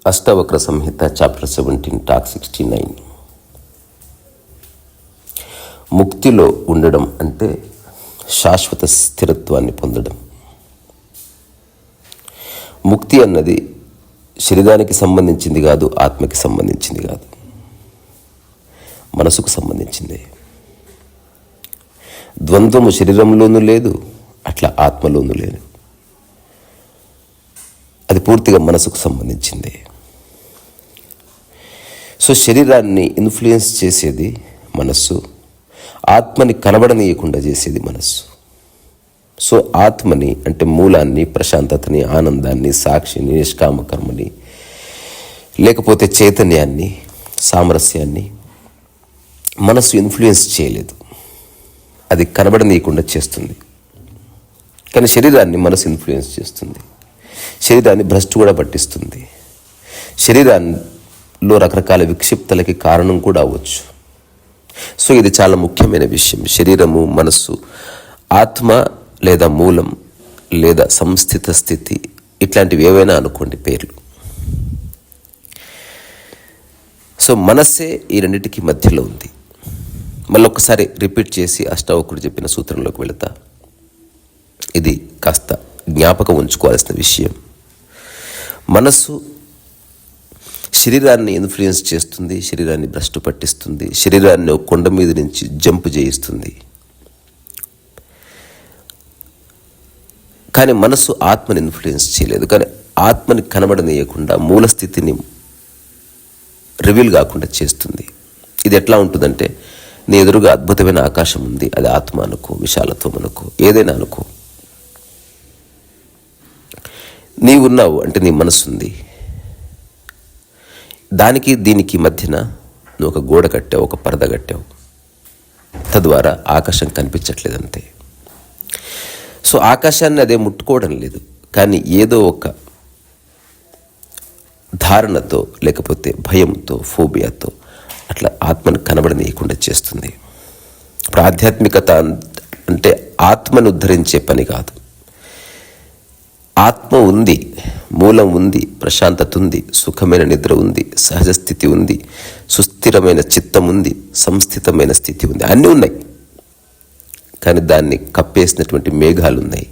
అష్టావక్ర సంహిత chapter 17 talk 69. ముక్తిలో ఉండడం అంటే శాశ్వత స్థిరత్వాన్ని పొందడం. ముక్తి అన్నది శరీరానికి సంబంధించింది కాదు, ఆత్మకి సంబంధించింది కాదు, మనసుకు సంబంధించింది. ద్వంద్వము శరీరంలోనూ లేదు, అట్లా ఆత్మలోనూ లేదు. అది పూర్తిగా మనసుకు సంబంధించింది. సో శరీరాన్ని ఇన్ఫ్లుయెన్స్ చేసేది మనస్సు, ఆత్మని కనబడనీయకుండా చేసేది మనస్సు. సో ఆత్మని అంటే మూలాన్ని, ప్రశాంతతని, ఆనందాన్ని, సాక్షిని, నిష్కామకర్మని, లేకపోతే చైతన్యాన్ని, సామరస్యాన్ని మనస్సు ఇన్ఫ్లుయెన్స్ చేయలేదు, అది కనబడనీయకుండా చేస్తుంది. కానీ శరీరాన్ని మనసు ఇన్ఫ్లుయెన్స్ చేస్తుంది, శరీరాన్ని భ్రష్టు కూడా పట్టిస్తుంది, శరీరాల్లో రకరకాల విక్షిప్తలకి కారణం కూడా అవ్వచ్చు. సో ఇది చాలా ముఖ్యమైన విషయం. శరీరము, మనస్సు, ఆత్మ లేదా మూలం లేదా సంస్థిత స్థితి, ఇట్లాంటివి ఏవైనా అనుకోండి పేర్లు. సో మనస్సే ఈ రెండింటికి మధ్యలో ఉంది. మళ్ళీ ఒకసారి రిపీట్ చేసి అష్టావకుడు చెప్పిన సూత్రంలోకి వెళుతా. ఇది కాస్త జ్ఞాపకం ఉంచుకోవాల్సిన విషయం. మనస్సు శరీరాన్ని ఇన్ఫ్లుయెన్స్ చేస్తుంది, శరీరాన్ని భ్రష్టు పట్టిస్తుంది, శరీరాన్ని ఒక కొండ మీద నుంచి జంప్ చేయిస్తుంది. కానీ మనస్సు ఆత్మని ఇన్ఫ్లుయెన్స్ చేయలేదు. కానీ ఆత్మని కనబడనీయకుండా, మూలస్థితిని రివీల్ కాకుండా చేస్తుంది. ఇది ఎట్లా ఉంటుందంటే, నీ ఎదురుగా అద్భుతమైన ఆకాశం ఉంది, అది ఆత్మ అనుకో, విశాలత్వం అనుకో, ఏదైనా అనుకో. నీవున్నావు అంటే నీ మనసు ఉంది, దానికి దీనికి మధ్యన నువ్వు ఒక గోడ కట్టావు, ఒక పరద కట్టావు, తద్వారా ఆకాశం కనిపించట్లేదు అంతే. సో ఆకాశాన్ని అదే ముట్టుకోవడం లేదు, కానీ ఏదో ఒక ధారణతో, లేకపోతే భయంతో, ఫోబియాతో అట్లా ఆత్మను కనబడనీయకుండా చేస్తుంది. ఇప్పుడు ఆధ్యాత్మికత అంటే ఆత్మను ఉద్ధరించే పని కాదు. ఆత్మ ఉంది, మూలం ఉంది, ప్రశాంతత ఉంది, సుఖమైన నిద్ర ఉంది, సహజ స్థితి ఉంది, సుస్థిరమైన చిత్తం ఉంది, సంస్థితమైన స్థితి ఉంది, అన్నీ ఉన్నాయి. కానీ దాన్ని కప్పేసినటువంటి మేఘాలు ఉన్నాయి,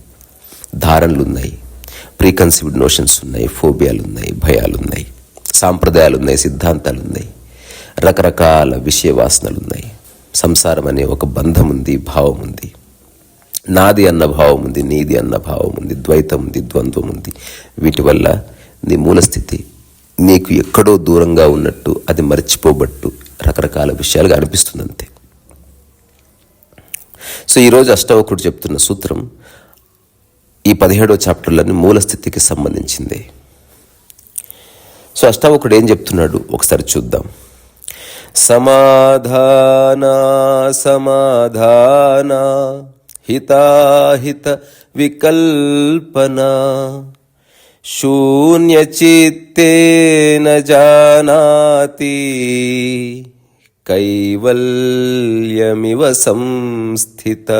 ధారణలు ఉన్నాయి, ప్రీకన్సీవ్డ్ నోషన్స్ ఉన్నాయి, ఫోబియాలు ఉన్నాయి, భయాలు ఉన్నాయి, సాంప్రదాయాలు ఉన్నాయి, సిద్ధాంతాలు ఉన్నాయి, రకరకాల విషయ వాసనలు ఉన్నాయి. సంసారం అనే ఒక బంధం ఉంది, భావం ఉంది, నాది అన్న భావం ఉంది, నీది అన్న భావం ఉంది, ద్వైతం ఉంది, ద్వంద్వం ఉంది. వీటి వల్ల నీ మూలస్థితి నీకు ఎక్కడో దూరంగా ఉన్నట్టు, అది మర్చిపోబట్టు రకరకాల విషయాలుగా అనిపిస్తుంది అంతే. సో ఈరోజు అష్టావకుడు చెప్తున్న సూత్రం ఈ 17వ చాప్టర్లోని మూలస్థితికి సంబంధించింది. సో అష్టావకుడు ఏం చెప్తున్నాడు ఒకసారి చూద్దాం. సమాధాన సమాధాన హితాహిత వికల్పన శూన్యచిత్తేన జానాతి కైవల్యమివ సంస్థిత.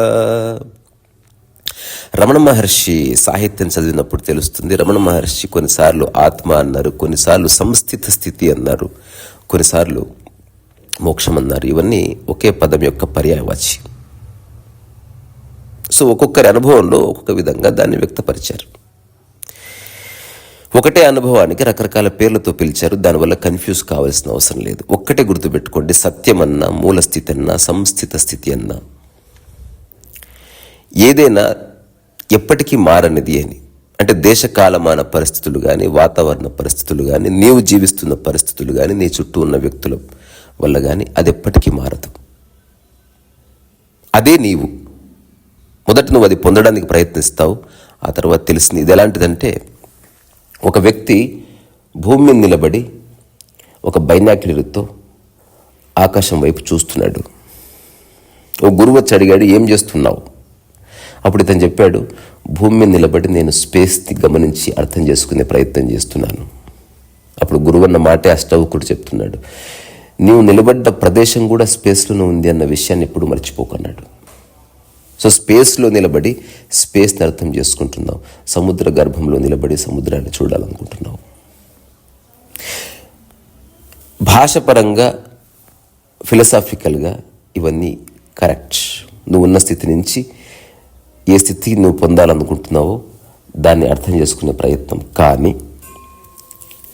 రమణ మహర్షి సాహిత్యం చదివినప్పుడు తెలుస్తుంది. రమణ మహర్షి కొన్నిసార్లు ఆత్మ అన్నారు, కొన్నిసార్లు సంస్థిత స్థితి అన్నారు, కొన్నిసార్లు మోక్షం అన్నారు. ఇవన్నీ ఒకే పదం యొక్క పర్యాయవాచి. సో ఒక్కొక్కరి అనుభవంలో ఒక్కొక్క విధంగా దాన్ని వ్యక్తపరిచారు. ఒకటే అనుభవానికి రకరకాల పేర్లతో పిలిచారు. దానివల్ల కన్ఫ్యూజ్ కావాల్సిన అవసరం లేదు. ఒక్కటే గుర్తుపెట్టుకోండి, సత్యం అన్నా, మూలస్థితి అన్నా, సంస్థిత స్థితి అన్నా ఏదైనా ఎప్పటికీ మారనిది అని. అంటే దేశకాలమాన పరిస్థితులు కానీ, వాతావరణ పరిస్థితులు కానీ, నీవు జీవిస్తున్న పరిస్థితులు కానీ, నీ చుట్టూ ఉన్న వ్యక్తుల వల్ల కానీ అది ఎప్పటికీ మారదు. అదే నీవు. మొదట నువ్వు అది పొందడానికి ప్రయత్నిస్తావు, ఆ తర్వాత తెలిసింది. ఇది ఎలాంటిదంటే, ఒక వ్యక్తి భూమి మీద నిలబడి ఒక బైనాక్యులర్తో ఆకాశం వైపు చూస్తున్నాడు. ఓ గురువు వచ్చి అడిగాడు, ఏం చేస్తున్నావు? అప్పుడు ఇతను చెప్పాడు, భూమి మీద నిలబడి నేను స్పేస్ని గమనించి అర్థం చేసుకునే ప్రయత్నం చేస్తున్నాను. అప్పుడు గురువు అన్న మాటే అష్టావకుడు చెప్తున్నాడు, నీవు నిలబడ్డ ప్రదేశం కూడా స్పేస్లోనే ఉంది అన్న విషయాన్ని ఎప్పుడు మర్చిపోకన్నాడు. సో స్పేస్లో నిలబడి స్పేస్ని అర్థం చేసుకుంటున్నావు, సముద్ర గర్భంలో నిలబడి సముద్రాన్ని చూడాలనుకుంటున్నావు. భాషపరంగా, ఫిలసాఫికల్గా ఇవన్నీ కరెక్ట్. నువ్వు ఉన్న స్థితి నుంచి ఏ స్థితి నువ్వు పొందాలనుకుంటున్నావో దాన్ని అర్థం చేసుకునే ప్రయత్నం. కానీ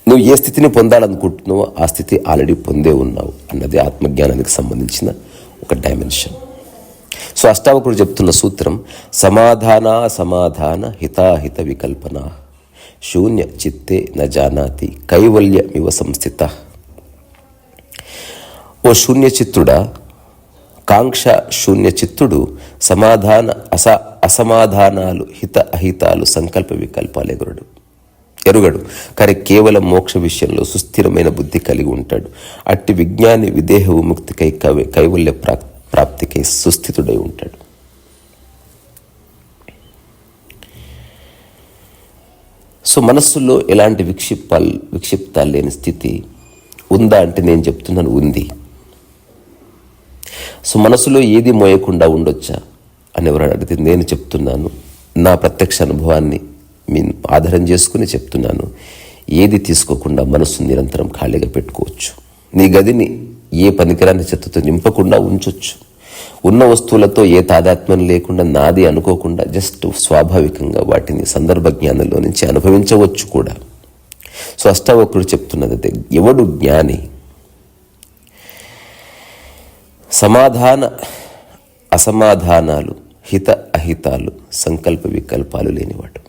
నువ్వు ఏ స్థితిని పొందాలనుకుంటున్నావో ఆ స్థితి ఆల్రెడీ పొందే ఉన్నావు అన్నది ఆత్మజ్ఞానానికి సంబంధించిన ఒక డైమెన్షన్. సో అష్టావకుడు చెప్తున్న సూత్రం సమాధాన హితాహిత వికల్పన శూన్య చిత్తే న జానాతి కైవల్యమివ సంస్థిత. ఓ శూన్యచిత్తుడా, కాంక్ష శూన్యచిత్తుడు అసమాధానాలు హిత అహితాలు సంకల్ప వికల్పాలు ఎరుగడు. కానీ కేవలం మోక్ష విషయంలో సుస్థిరమైన బుద్ధి కలిగి ఉంటాడు. అట్టి విజ్ఞాని విదేహ విముక్తికై కైవల్య ప్రాప్తికై సుస్థితుడై ఉంటాడు. సో మనస్సులో ఎలాంటి విక్షిప్తాలు లేని స్థితి ఉందా అంటే నేను చెప్తున్నాను, ఉంది. సో మనసులో ఏది మోయకుండా ఉండొచ్చా అని ఎవరైనా అడిగితే నేను చెప్తున్నాను, నా ప్రత్యక్ష అనుభవాన్ని ఆధారం చేసుకుని చెప్తున్నాను, ఏది తీసుకోకుండా మనస్సు నిరంతరం ఖాళీగా పెట్టుకోవచ్చు. నీ గదిని ఏ పనికిరాని చెత్తతో నింపకుండా ఉంచొచ్చు. ఉన్న వస్తువులతో ఏ తాదాత్మ్యం లేకుండా, నాది అనుకోకుండా జస్ట్ స్వాభావికంగా వాటిని సందర్భ జ్ఞానంలో నుంచి అనుభవించవచ్చు కూడా. సో అష్టావక్రుడు చెప్తున్నది అదే. ఎవడు జ్ఞాని? అసమాధానాలు హిత అహితాలు సంకల్ప వికల్పాలు లేనివాడు.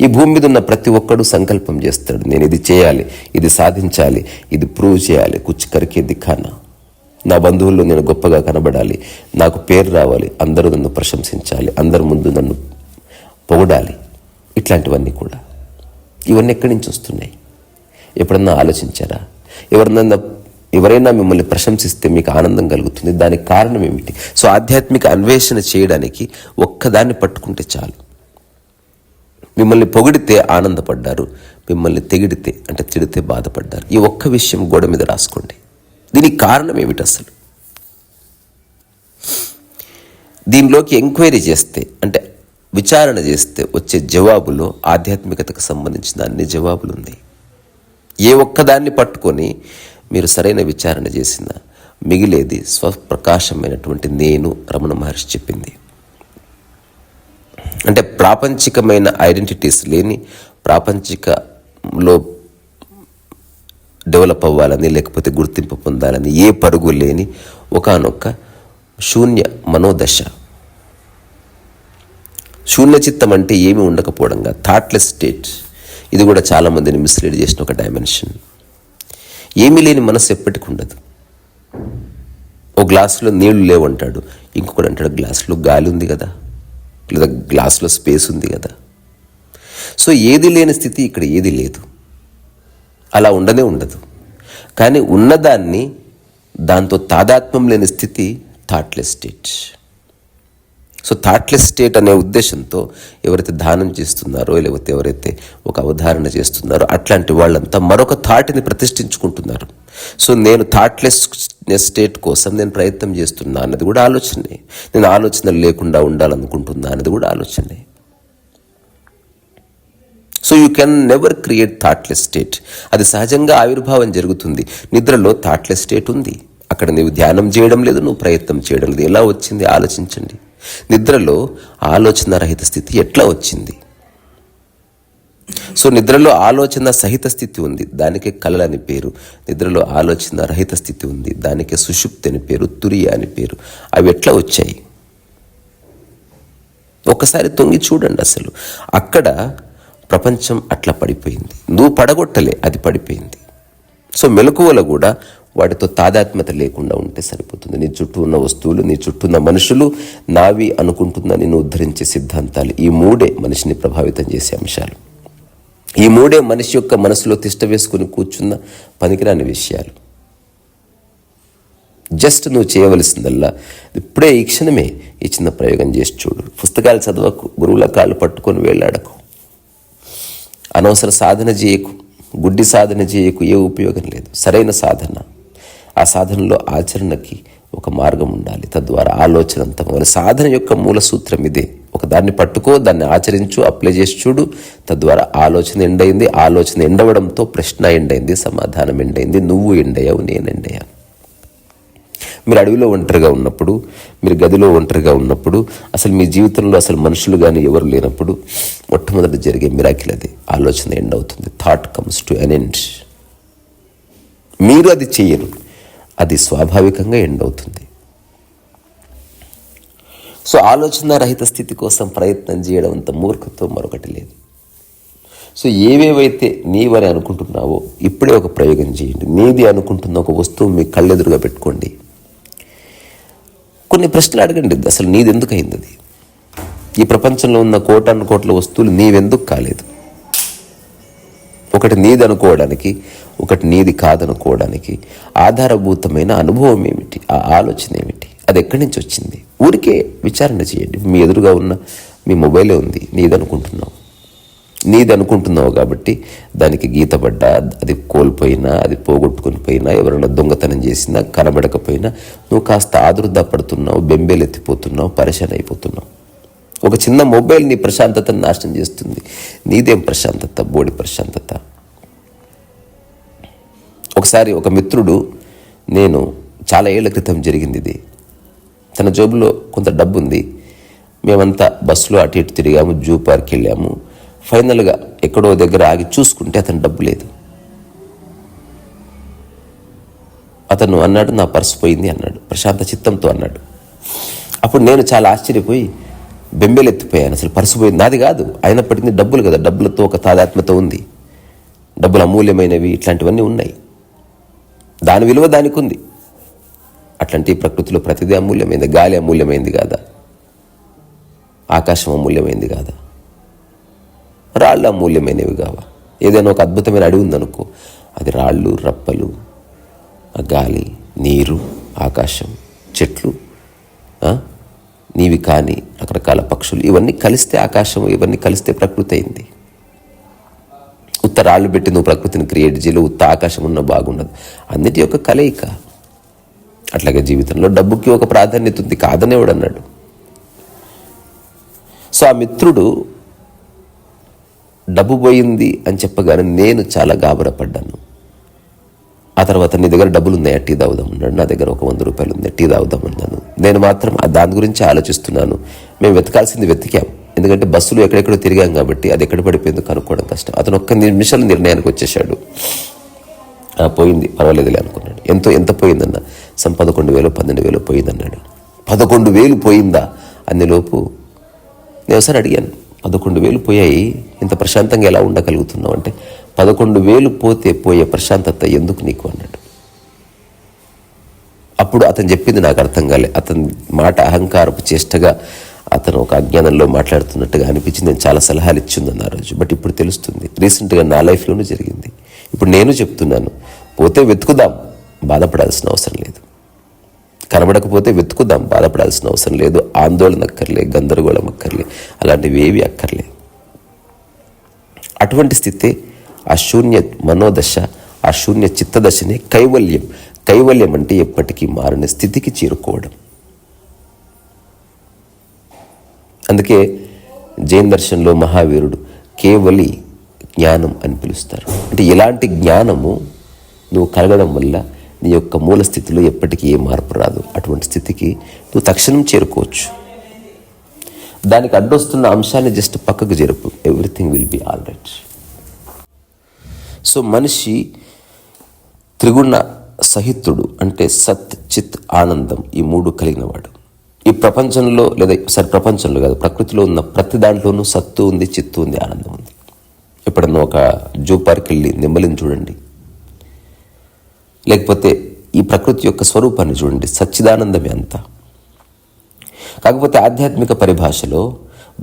ఈ భూమి మీద ఉన్న ప్రతి ఒక్కడు సంకల్పం చేస్తాడు. నేను ఇది చేయాలి, ఇది సాధించాలి, ఇది ప్రూవ్ చేయాలి, కుచ్ కరికే దిఖానా, నా బంధువుల్లో నేను గొప్పగా కనబడాలి, నాకు పేరు రావాలి, అందరూ నన్ను ప్రశంసించాలి, అందరి ముందు నన్ను పొగడాలి. ఇట్లాంటివన్నీ కూడా, ఇవన్నీ ఎక్కడి నుంచి వస్తున్నాయి? ఎప్పుడన్నా ఆలోచించారా? ఎవరైనా మిమ్మల్ని ప్రశంసిస్తే మీకు ఆనందం కలుగుతుంది. దానికి కారణం ఏమిటి? సో ఆధ్యాత్మిక అన్వేషణ చేయడానికి ఒక్కదాన్ని పట్టుకుంటే చాలు. మిమ్మల్ని పొగిడితే ఆనందపడ్డారు, మిమ్మల్ని తెగిడితే అంటే తిడితే బాధపడ్డారు. ఈ ఒక్క విషయం గోడ మీద రాసుకోండి. దీనికి కారణం ఏమిటి అసలు? దీనిలోకి ఎంక్వైరీ చేస్తే అంటే విచారణ చేస్తే వచ్చే జవాబులో ఆధ్యాత్మికతకు సంబంధించిన అన్ని జవాబులు ఉన్నాయి. ఏ ఒక్కదాన్ని పట్టుకొని మీరు సరైన విచారణ చేసిన మిగిలేది స్వప్రకాశమైనటువంటి నేను. రమణ మహర్షి చెప్పింది అంటే ప్రాపంచికమైన ఐడెంటిటీస్ లేని, ప్రాపంచికలో డెవలప్ అవ్వాలని లేకపోతే గుర్తింపు పొందాలని ఏ పరుగు లేని ఒకానొక్క శూన్య మనోదశ. శూన్య చిత్తం అంటే ఏమీ ఉండకపోవడంగా, థాట్లెస్ స్టేట్. ఇది కూడా చాలామందిని మిస్లీడ్ చేసిన ఒక డైమెన్షన్. ఏమీ లేని మనసు ఎప్పటికి ఉండదు. ఓ గ్లాసులో నీళ్లు లేవంటాడు, ఇంకొకటి అంటాడు గ్లాసులో గాలి ఉంది కదా, లేదా గ్లాసులో స్పేస్ ఉంది కదా. సో ఏది లేని స్థితి ఇక్కడ ఏది లేదు, అలా ఉండనే ఉండదు. కానీ ఉన్నదాన్ని దాంతో తాదాత్మ్యం లేని స్థితి thoughtless state. So thoughtless state అనే ఉద్దేశంతో ఎవరైతే ధ్యానం చేస్తున్నారో లేకపోతే ఎవరైతే ఒక అవధారణ చేస్తున్నారో అట్లాంటి వాళ్ళంతా మరొక థాట్ని ప్రతిష్ఠించుకుంటున్నారు. సో నేను థాట్లెస్ స్టేట్ కోసం నేను ప్రయత్నం చేస్తున్నా అన్నది కూడా ఆలోచనే. నేను ఆలోచనలు లేకుండా ఉండాలనుకుంటున్నా అన్నది కూడా ఆలోచనే. So you can never create thoughtless state. అది సహజంగా ఆవిర్భావం జరుగుతుంది. నిద్రలో థాట్లెస్ స్టేట్ ఉంది. అక్కడ నువ్వు ధ్యానం చేయడం లేదు, నువ్వు ప్రయత్నం చేయడం లేదు. ఎలా వచ్చింది ఆలోచించండి. నిద్రలో ఆలోచన రహిత స్థితి ఎట్లా వచ్చింది? సో నిద్రలో ఆలోచన సహిత స్థితి ఉంది, దానికే కలలు అని పేరు. నిద్రలో ఆలోచన రహిత స్థితి ఉంది, దానికే సుషుప్తి అని పేరు, తురియ అని పేరు. అవి ఎట్లా వచ్చాయి? ఒకసారి తొంగి చూడండి. అసలు అక్కడ ప్రపంచం అట్లా పడిపోయింది. నువ్వు పడగొట్టలే, అది పడిపోయింది. సో మెలకువలు కూడా వాటితో తాదాత్మ్యత లేకుండా ఉంటే సరిపోతుంది. నీ చుట్టూ ఉన్న వస్తువులు, నీ చుట్టూ ఉన్న మనుషులు నావి అనుకుంటున్నా నిన్ను ఉద్ధరించే సిద్ధాంతాలు, ఈ మూడే మనిషిని ప్రభావితం చేసే అంశాలు. ఈ మూడే మనిషి యొక్క మనసులో తిష్ట వేసుకుని కూర్చున్న పనికిరాని విషయాలు. జస్ట్ నువ్వు చేయవలసిందల్లా ఇప్పుడే ఈ క్షణమే ఈ చిన్న ప్రయోగం చేసి చూడు. పుస్తకాలు చదవకు, గురువుల కాళ్ళు పట్టుకొని వేలాడకు, అనవసర సాధన చేయకు, గుడ్డి సాధన చేయకు, ఏ ఉపయోగం లేదు. సరైన సాధన, ఆ సాధనలో ఆచరణకి ఒక మార్గం ఉండాలి, తద్వారా ఆలోచన అంతా. సాధన యొక్క మూల సూత్రం ఇదే. ఒకదాన్ని పట్టుకో, దాన్ని ఆచరించు, అప్లై చేసి చూడు. తద్వారా ఆలోచన ఎండైంది. ఆలోచన ఎండవడంతో ప్రశ్న ఎండైంది, సమాధానం ఎండైంది. నువ్వు ఎండయ్యావు, నేను ఎండయ్యాను. మీరు అడవిలో ఒంటరిగా ఉన్నప్పుడు, మీరు గదిలో ఒంటరిగా ఉన్నప్పుడు, అసలు మీ జీవితంలో అసలు మనుషులు కానీ ఎవరు లేనప్పుడు మొట్టమొదటి జరిగే మిరాకిల్ అది. ఆలోచన ఎండ్ అవుతుంది. Thought comes to an end. మీరు అది చెయ్యరు, అది స్వాభావికంగా ఎండ్ అవుతుంది. సో ఆలోచన రహిత స్థితి కోసం ప్రయత్నం చేయడం అంత మూర్ఖత్వం మరొకటి లేదు. సో ఏవేవైతే నీవని అనుకుంటున్నావో ఇప్పుడే ఒక ప్రయోగం చేయండి. నీది అనుకుంటున్న ఒక వస్తువు మీ కళ్ళెదురుగా పెట్టుకోండి. కొన్ని ప్రశ్నలు అడగండి. అసలు నీది ఎందుకు అయింది? అది ఈ ప్రపంచంలో ఉన్న కోటాను కోట్ల వస్తువులు నీవెందుకు కాలేదు? ఒకటి నీది అనుకోవడానికి, ఒకటి నీది కాదనుకోవడానికి ఆధారభూతమైన అనుభవం ఏమిటి? ఆ ఆలోచన ఏమిటి? అది ఎక్కడి నుంచి వచ్చింది? ఊరికే విచారణ చేయండి. మీ ఎదురుగా ఉన్న మీ మొబైలే ఉంది, నీది అనుకుంటున్నావు కాబట్టి దానికి గీతపడ్డా, అది కోల్పోయినా, అది పోగొట్టుకుని పోయినా, ఎవరైనా దొంగతనం చేసినా, కనబడకపోయినా నువ్వు కాస్త ఆదుర్ద పడుతున్నావు, బెంబేలెత్తిపోతున్నావు, పరిశాన్ అయిపోతున్నావు. ఒక చిన్న మొబైల్ నీ ప్రశాంతతను నాశనం చేస్తుంది. నీదేం ప్రశాంతత? బోడి ప్రశాంతత. ఒకసారి ఒక మిత్రుడు, నేను చాలా ఏళ్ల క్రితం జరిగింది ఇది, తన జోబులో కొంత డబ్బు ఉంది. మేమంతా బస్సులో అటు ఇటు తిరిగాము, జూ పార్క్ వెళ్ళాము. ఫైనల్గా ఎక్కడో దగ్గర ఆగి చూసుకుంటే అతని డబ్బు లేదు. అతను అన్నాడు, నా పర్సు పోయింది అన్నాడు, ప్రశాంత చిత్తంతో అన్నాడు. అప్పుడు నేను చాలా ఆశ్చర్యపోయి బెంబేలెత్తిపోయాను. అసలు పర్సు పోయింది, నాది కాదు. అయినప్పటికీ డబ్బులు కదా, డబ్బులతో ఒక తాదాత్మ్యత ఉంది. డబ్బులు అమూల్యమైనవి, ఇట్లాంటివన్నీ ఉన్నాయి. దాని విలువ దానికి ఉంది. అట్లాంటి ప్రకృతిలో ప్రతిదీ అమూల్యమైంది. గాలి అమూల్యమైంది కాదా? ఆకాశం అమూల్యమైంది కాదా? రాళ్ళు అమూల్యమైనవి కావా? ఏదైనా ఒక అద్భుతమైన అడవి ఉందనుకో, అది రాళ్ళు, రప్పలు, గాలి, నీరు, ఆకాశం, చెట్లు, నీవి కానీ రకరకాల పక్షులు, ఇవన్నీ కలిస్తే ఆకాశం, ఇవన్నీ కలిస్తే ప్రకృతి అయింది. ఉత్త రాళ్ళు పెట్టి నువ్వు ప్రకృతిని క్రియేట్ చేయలేవు, ఉత్త ఆకాశం ఉన్న బాగుండదు. అన్నిటి యొక్క కలయిక. అట్లాగే జీవితంలో డబ్బుకి ఒక ప్రాధాన్యత ఉంది, కాదనేవాడు అన్నాడు. సో ఆ మిత్రుడు డబ్బు పోయింది అని చెప్పగానే నేను చాలా గాబరపడ్డాను. ఆ తర్వాత నీ దగ్గర డబ్బులు ఉన్నాయా, టీ తాగుదాం అన్నాడు. నా దగ్గర ఒక 100 రూపాయలు ఉంది, టీ తాగుదాం అన్నాను. నేను మాత్రం దాని గురించి ఆలోచిస్తున్నాను. మేము వెతకాల్సింది వెతికాం, ఎందుకంటే బస్సులు ఎక్కడెక్కడో తిరిగాం కాబట్టి అది ఎక్కడ పడిపోయిందో కనుక్కోవడం కష్టం. అతను ఒక్క నిమిషాలు నిర్ణయానికి వచ్చేసాడు. పోయింది, పర్వాలేదులే అనుకున్నాడు. ఎంత పోయిందన్న? 11,000 12,000 పోయిందన్నాడు. 11,000 పోయిందా? అన్నిలోపు నేను ఒకసారి అడిగాను, 11,000 పోయాయి, ఇంత ప్రశాంతంగా ఎలా ఉండగలుగుతున్నావు అంటే, 11,000 పోతే పోయే ప్రశాంతత ఎందుకు నీకు అన్నాడు. అప్పుడు అతను చెప్పింది నాకు అర్థం కాలే. అతని మాట అహంకారపు చేష్టగా, అతను ఒక అజ్ఞానంలో మాట్లాడుతున్నట్టుగా అనిపించింది. నేను చాలా సలహాలు ఇచ్చిందన్న ఆ రోజు. బట్ ఇప్పుడు తెలుస్తుంది, రీసెంట్గా నా లైఫ్లోనూ జరిగింది. ఇప్పుడు నేను చెప్తున్నాను, పోతే వెతుకుదాం, బాధపడాల్సిన అవసరం లేదు. కనబడకపోతే వెతుకుదాం, బాధపడాల్సిన అవసరం లేదు. ఆందోళన అక్కర్లే, గందరగోళం అక్కర్లే, అలాంటివి ఏవి అక్కర్లే. అటువంటి స్థితే ఆ శూన్య మనోదశ, ఆ శూన్య చిత్తదశనే కైవల్యం. కైవల్యం అంటే ఎప్పటికీ మారని స్థితికి చేరుకోవడం. అందుకే జైన్ దర్శనంలో మహావీరుడు కేవలి జ్ఞానం అని పిలుస్తారు. అంటే ఇలాంటి జ్ఞానము నువ్వు కలగడం వల్ల నీ యొక్క మూల స్థితిలో ఎప్పటికీ ఏ మార్పు రాదు. అటువంటి స్థితికి నువ్వు తక్షణం చేరుకోవచ్చు. దానికి అడ్డొస్తున్న అంశాన్ని జస్ట్ పక్కకు జరుపు, everything will be all right. So మనిషి త్రిగుణ సహితుడు, అంటే సత్, చిత్, ఆనందం, ఈ 3 కలిగినవాడు. ఈ ప్రపంచంలో, లేదా ప్రపంచంలో కాదు, ప్రకృతిలో ఉన్న ప్రతి దాంట్లోనూ సత్తు ఉంది, చిత్తు ఉంది, ఆనందం ఉంది. ఎప్పుడన్నా ఒక జూ పార్క్ వెళ్ళి నెమ్మలిని చూడండి, లేకపోతే ఈ ప్రకృతి యొక్క స్వరూపాన్ని చూడండి, సచ్చిదానందమే అంతా. కాకపోతే ఆధ్యాత్మిక పరిభాషలో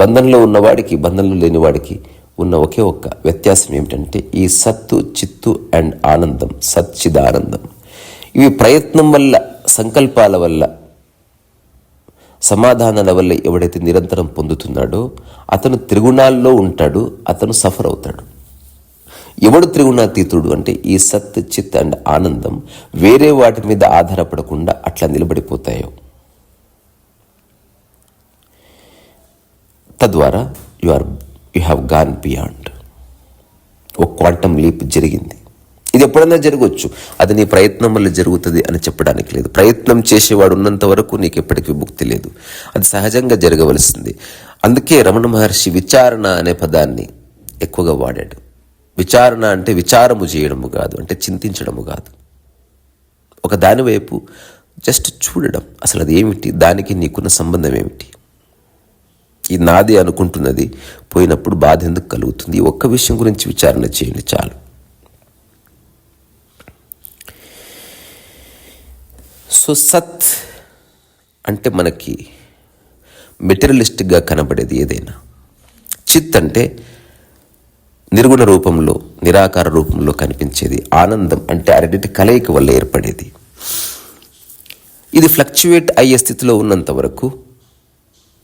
బంధంలో ఉన్నవాడికి, బంధంలో లేనివాడికి ఉన్న ఒకే ఒక్క వ్యత్యాసం ఏమిటంటే ఈ సత్తు, చిత్తు అండ్ ఆనందం, సచ్చిదానందం, ఇవి ప్రయత్నం వల్ల, సంకల్పాల వల్ల, సమాధానాల వల్ల ఎవడైతే నిరంతరం పొందుతున్నాడో అతను త్రిగుణాల్లో ఉంటాడు, అతను సఫర్ అవుతాడు. ఎవడు త్రిగుణాతీతుడు అంటే ఈ సత్, చిత్ అండ్ ఆనందం వేరే వాటి మీద ఆధారపడకుండా అట్లా నిలబడిపోతాయో. తద్వారా యు హ్యావ్ గాన్ బియాండ్. ఒక క్వాంటమ్ లీప్ జరిగింది. ఇది ఎప్పుడైనా జరగవచ్చు, అది నీ ప్రయత్నం వల్ల జరుగుతుంది అని చెప్పడానికి లేదు. ప్రయత్నం చేసేవాడు ఉన్నంత వరకు నీకు ఎప్పటికీ విముక్తి లేదు, అది సహజంగా జరగవలసింది. అందుకే రమణ మహర్షి విచారణ అనే పదాన్ని ఎక్కువగా వాడాడు. విచారణ అంటే విచారము చేయడము కాదు, అంటే చింతించడము కాదు. ఒక దాని వైపు జస్ట్ చూడడం, అసలు అది ఏమిటి, దానికి నీకున్న సంబంధం ఏమిటి, ఈ నాది అనుకుంటున్నది పోయినప్పుడు బాధ ఎందుకు కలుగుతుంది, ఈ ఒక్క విషయం గురించి విచారణ చేయండి చాలు. సో సత్ అంటే మనకి మెటీరియలిస్టిక్గా కనబడేది ఏదైనా. చిత్ అంటే నిర్గుణ రూపంలో, నిరాకార రూపంలో కనిపించేది. ఆనందం అంటే ఆ రెండింటి కలయిక వల్ల ఏర్పడేది. ఇది ఫ్లక్చువేట్ అయ్యే స్థితిలో ఉన్నంత వరకు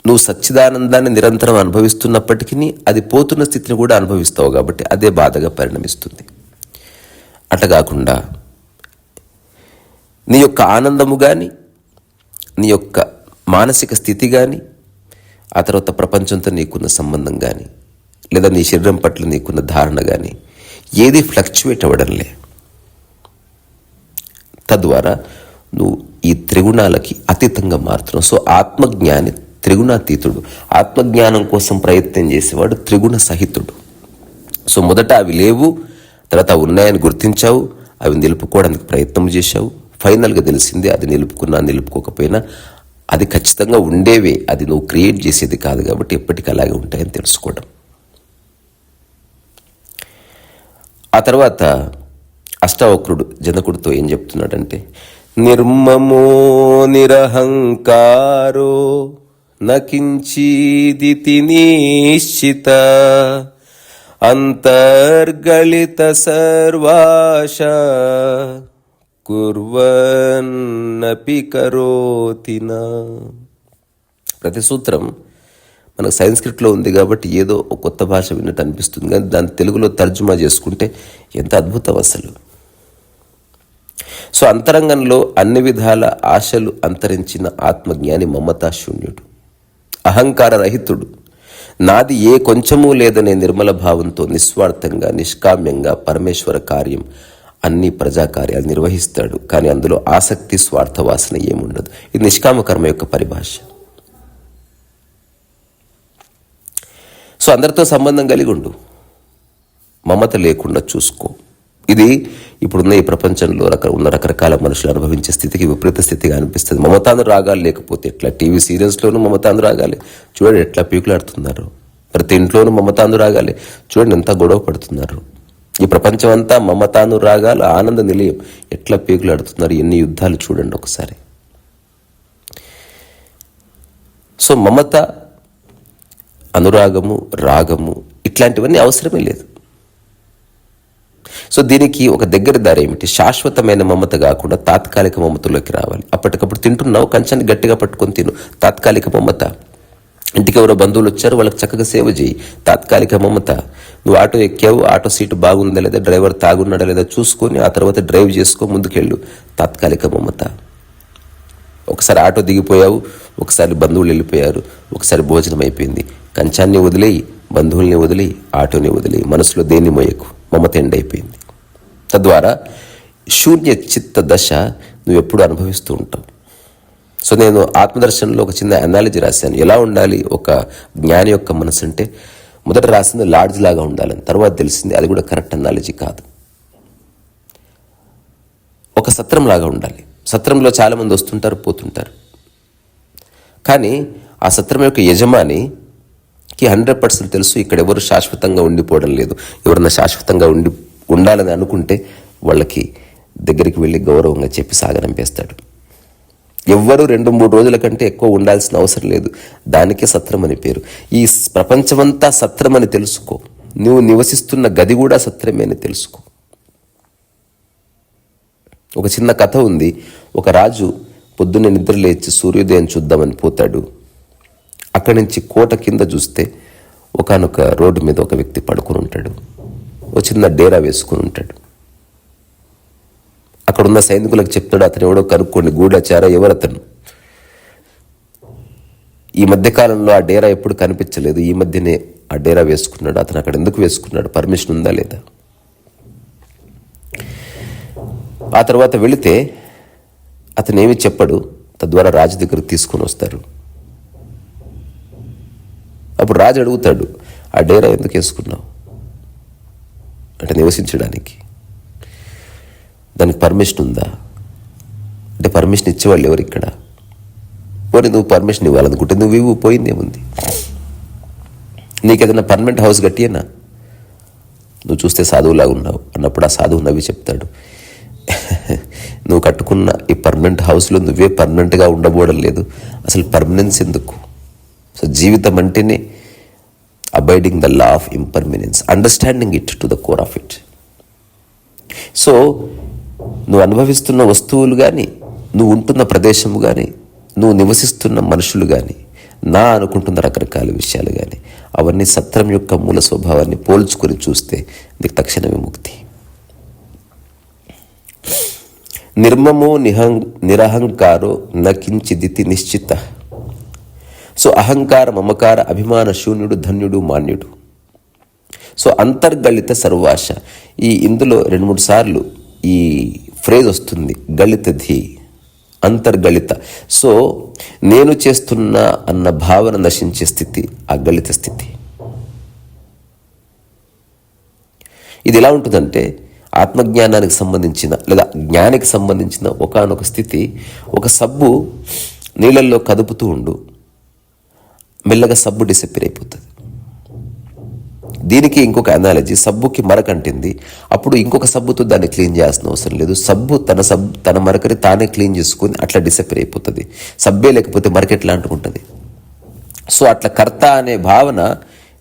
నువ్వు సచ్చిదానందాన్ని నిరంతరం అనుభవిస్తున్నప్పటికీ అది పోతున్న స్థితిని కూడా అనుభవిస్తావు, కాబట్టి అదే బాధగా పరిణమిస్తుంది. అట్లా కాకుండా నీ యొక్క ఆనందము కానీ, నీ యొక్క మానసిక స్థితి కానీ, ఆ తర్వాత ప్రపంచంతో నీకున్న సంబంధం కానీ, లేదా నీ శరీరం పట్ల నీకున్న ధారణ కానీ ఏది ఫ్లక్చువేట్ అవ్వడంలే. తద్వారా నువ్వు ఈ త్రిగుణాలకి అతీతంగా మారుతున్నావు. సో ఆత్మజ్ఞాని త్రిగుణాతీతుడు. ఆత్మజ్ఞానం కోసం ప్రయత్నం చేసేవాడు త్రిగుణ సహితుడు. సో మొదట అవి లేవు, తర్వాత అవి ఉన్నాయని గుర్తించావు, అవి నిలుపుకోవడానికి ప్రయత్నం చేశావు. ఫైనల్గా తెలిసిందే అది నిలుపుకున్నా నిలుపుకోకపోయినా అది ఖచ్చితంగా ఉండేవే, అది నువ్వు క్రియేట్ చేసేది కాదు, కాబట్టి ఎప్పటికీ అలాగే ఉంటాయని తెలుసుకోవడం. ఆ తర్వాత అష్టావక్రుడు జనకుడితో ఏం చెప్తున్నాడంటే, నిర్మమో నిరహంకారో నకించిదితి నిశ్చిత అంతర్గళిత సర్వాశ కుర్వన్నపి కరోతినా. ప్రతి సూత్రం మనకు సంస్కృతిలో ఉంది కాబట్టి ఏదో ఒక కొత్త భాష విన్నట్టు అనిపిస్తుంది, కానీ దాన్ని తెలుగులో తర్జుమా చేసుకుంటే ఎంత అద్భుతం అసలు. సో అంతరంగంలో అన్ని విధాల ఆశలు అంతరించిన ఆత్మజ్ఞాని మమతాశూన్యుడు, అహంకార రహితుడు. నాది ఏ కొంచెమూ లేదనే నిర్మల భావంతో నిస్వార్థంగా నిష్కామ్యంగా పరమేశ్వర కార్యం అన్ని ప్రజాకార్యాలు నిర్వహిస్తాడు. కానీ అందులో ఆసక్తి స్వార్థ వాసన ఏముండదు. ఇది నిష్కామ కర్మ యొక్క పరిభాష. సో అందరితో సంబంధం కలిగి ఉండు, మమత లేకుండా చూసుకో. ఇది ఇప్పుడున్న ఈ ప్రపంచంలో ఉన్న రకరకాల మనుషులు అనుభవించే స్థితికి విపరీత స్థితిగా అనిపిస్తుంది. మమతానురాగాలు లేకపోతే ఎట్లా? టీవీ సీరియల్స్లోనూ మమతానురాగాలి, చూడండి ఎట్లా పీకులాడుతున్నారు. ప్రతి ఇంట్లోనూ మమతానురాగాలి, చూడండి ఎంత గొడవ పడుతున్నారు. ఈ ప్రపంచం అంతా మమతానురాగాల ఆనంద నిలయం, ఎట్లా పీకులాడుతున్నారు, ఎన్ని యుద్ధాలు చూడండి ఒకసారి. సో మమత, అనురాగము, రాగము ఇట్లాంటివన్నీ అవసరమే లేదు. సో దీనికి ఒక దగ్గర దారి ఏమిటి? శాశ్వతమైన మమత కాకుండా తాత్కాలిక మమతలోకి రావాలి. అప్పటికప్పుడు తింటున్నావు, కంచాన్ని గట్టిగా పట్టుకొని తిను, తాత్కాలిక మమత. ఇంటికి ఎవరో బంధువులు వచ్చారు, వాళ్ళకి చక్కగా సేవ చేయి, తాత్కాలిక మమత. నువ్వు ఆటో ఎక్కావు, ఆటో సీటు బాగుందా లేదా, డ్రైవర్ తాగున్నాడా లేదా చూసుకొని ఆ తర్వాత డ్రైవ్ చేసుకో, ముందుకెళ్ళు, తాత్కాలిక మమత. ఒకసారి ఆటో దిగిపోయావు, ఒకసారి బంధువులు వెళ్ళిపోయారు, ఒకసారి భోజనం అయిపోయింది, కంచాన్ని వదిలేయి, బంధువుల్ని వదిలేయి, ఆటోని వదిలేయి, మనసులో దేన్ని మోయకు, మమత ఎండైపోయింది. తద్వారా శూన్య చిత్త దశ నువ్వు ఎప్పుడు అనుభవిస్తూ ఉంటావు. సో నేను ఆత్మదర్శనంలో ఒక చిన్న అనాలజీ రాశాను, ఎలా ఉండాలి ఒక జ్ఞాని యొక్క మనసు అంటే. మొదట రాసింది లాడ్జ్ లాగా ఉండాలని, తర్వాత తెలిసింది అది కూడా కరెక్ట్ అనాలజీ కాదు. ఒక సత్రం లాగా ఉండాలి. సత్రంలో చాలామంది వస్తుంటారు పోతుంటారు, కానీ ఆ సత్రం యొక్క యజమానికి 100% తెలుసు ఇక్కడ ఎవరు శాశ్వతంగా ఉండిపోవడం లేదు. ఎవరన్నా శాశ్వతంగా ఉండాలని అనుకుంటే వాళ్ళకి దగ్గరికి వెళ్ళి గౌరవంగా చెప్పి సాగనంపేస్తాడు. ఎవ్వరూ 2-3 రోజుల కంటే ఎక్కువ ఉండాల్సిన అవసరం లేదు. దానికే సత్రం అని పేరు. ఈ ప్రపంచమంతా సత్రం అని తెలుసుకో. నువ్వు నివసిస్తున్న గది కూడా సత్రమే అని తెలుసుకో. ఒక చిన్న కథ ఉంది. ఒక రాజు పొద్దున్నే నిద్ర లేచి సూర్యోదయం చూద్దామని పోతాడు. అక్కడి నుంచి కోట కింద చూస్తే ఒకానొక రోడ్డు మీద ఒక వ్యక్తి పడుకుని ఉంటాడు, ఒక చిన్న డేరా వేసుకుని ఉంటాడు. అక్కడున్న సైనికులకు చెప్తాడు, అతను ఎవడో కనుక్కోండి, గూఢచార ఎవరతను. ఈ మధ్యకాలంలో ఆ డేరా ఎప్పుడు కనిపించలేదు. ఈ మధ్యనే ఆ డేరా వేసుకున్నాడు. అతను అక్కడ ఎందుకు వేసుకున్నాడు? పర్మిషన్ ఉందా లేదా? ఆ తర్వాత వెళితే అతను ఏమి చెప్పడు. తద్వారా రాజు దగ్గరకు తీసుకొని వస్తారు. అప్పుడు రాజు అడుగుతాడు, ఆ డేరా ఎందుకు వేసుకున్నావు అంటే నివసించడానికి. దానికి పర్మిషన్ ఉందా అంటే పర్మిషన్ ఇచ్చేవాళ్ళు ఎవరు ఇక్కడ? పోనీ నువ్వు పర్మిషన్ ఇవ్వాలనుకుంటే నువ్వు ఇవ్వు, పోయిందేముంది. నీకు ఏదైనా పర్మనెంట్ హౌస్ కట్టియేనా? నువ్వు చూస్తే సాధువులాగా ఉన్నావు అన్నప్పుడు ఆ సాధువు నవ్వి చెప్తాడు, నువ్వు కట్టుకున్న ఈ పర్మనెంట్ హౌస్లో నువ్వే పర్మనెంట్గా ఉండబోవడం లేదు, అసలు పర్మనెన్స్ ఎందుకు? సో జీవితం అంటేనే abiding the law of impermanence, understanding it to the core of it. So నువ్వు అనుభవిస్తున్న వస్తువులు కానీ, నువ్వు ఉంటున్న ప్రదేశము కానీ, నువ్వు నివసిస్తున్న మనుషులు కానీ, నా అనుకుంటున్న రకరకాల విషయాలు కానీ, అవన్నీ సత్రం యొక్క మూల స్వభావాన్ని పోల్చుకొని చూస్తే నీకు తక్షణ విముక్తి. నిర్మమో నిరహంకారో నకించిదితి నిశ్చిత. సో అహంకార, మమకార, అభిమాన శూన్యుడు, ధన్యుడు, మాన్యుడు. సో అంతర్గళిత సర్వాశ. ఇందులో 2-3 సార్లు ఈ ఫ్రేజ్ వస్తుంది, గళిత ధీ, అంతర్గళిత. సో నేను చేస్తున్నా అన్న భావన నశించే స్థితి ఆ గళిత స్థితి. ఇది ఎలా ఉంటుందంటే ఆత్మజ్ఞానానికి సంబంధించిన లేదా జ్ఞానికి సంబంధించిన ఒకానొక స్థితి. ఒక సబ్బు నీళ్ళల్లో కదుపుతూ ఉండు, మెల్లగా సబ్బు డిసప్పేర్ అయిపోతుంది. దీనికి ఇంకొక అనాలజీ, సబ్బుకి మరకంటింది, అప్పుడు ఇంకొక సబ్బుతో దాన్ని క్లీన్ చేయాల్సిన అవసరం లేదు. సబ్బు తన మరకని తానే క్లీన్ చేసుకుని అట్లా డిసప్పేర్ అయిపోతుంది. సబ్బే లేకపోతే మరక ఎట్లా అంటుకుంటుంది. సో అట్లా కర్త అనే భావన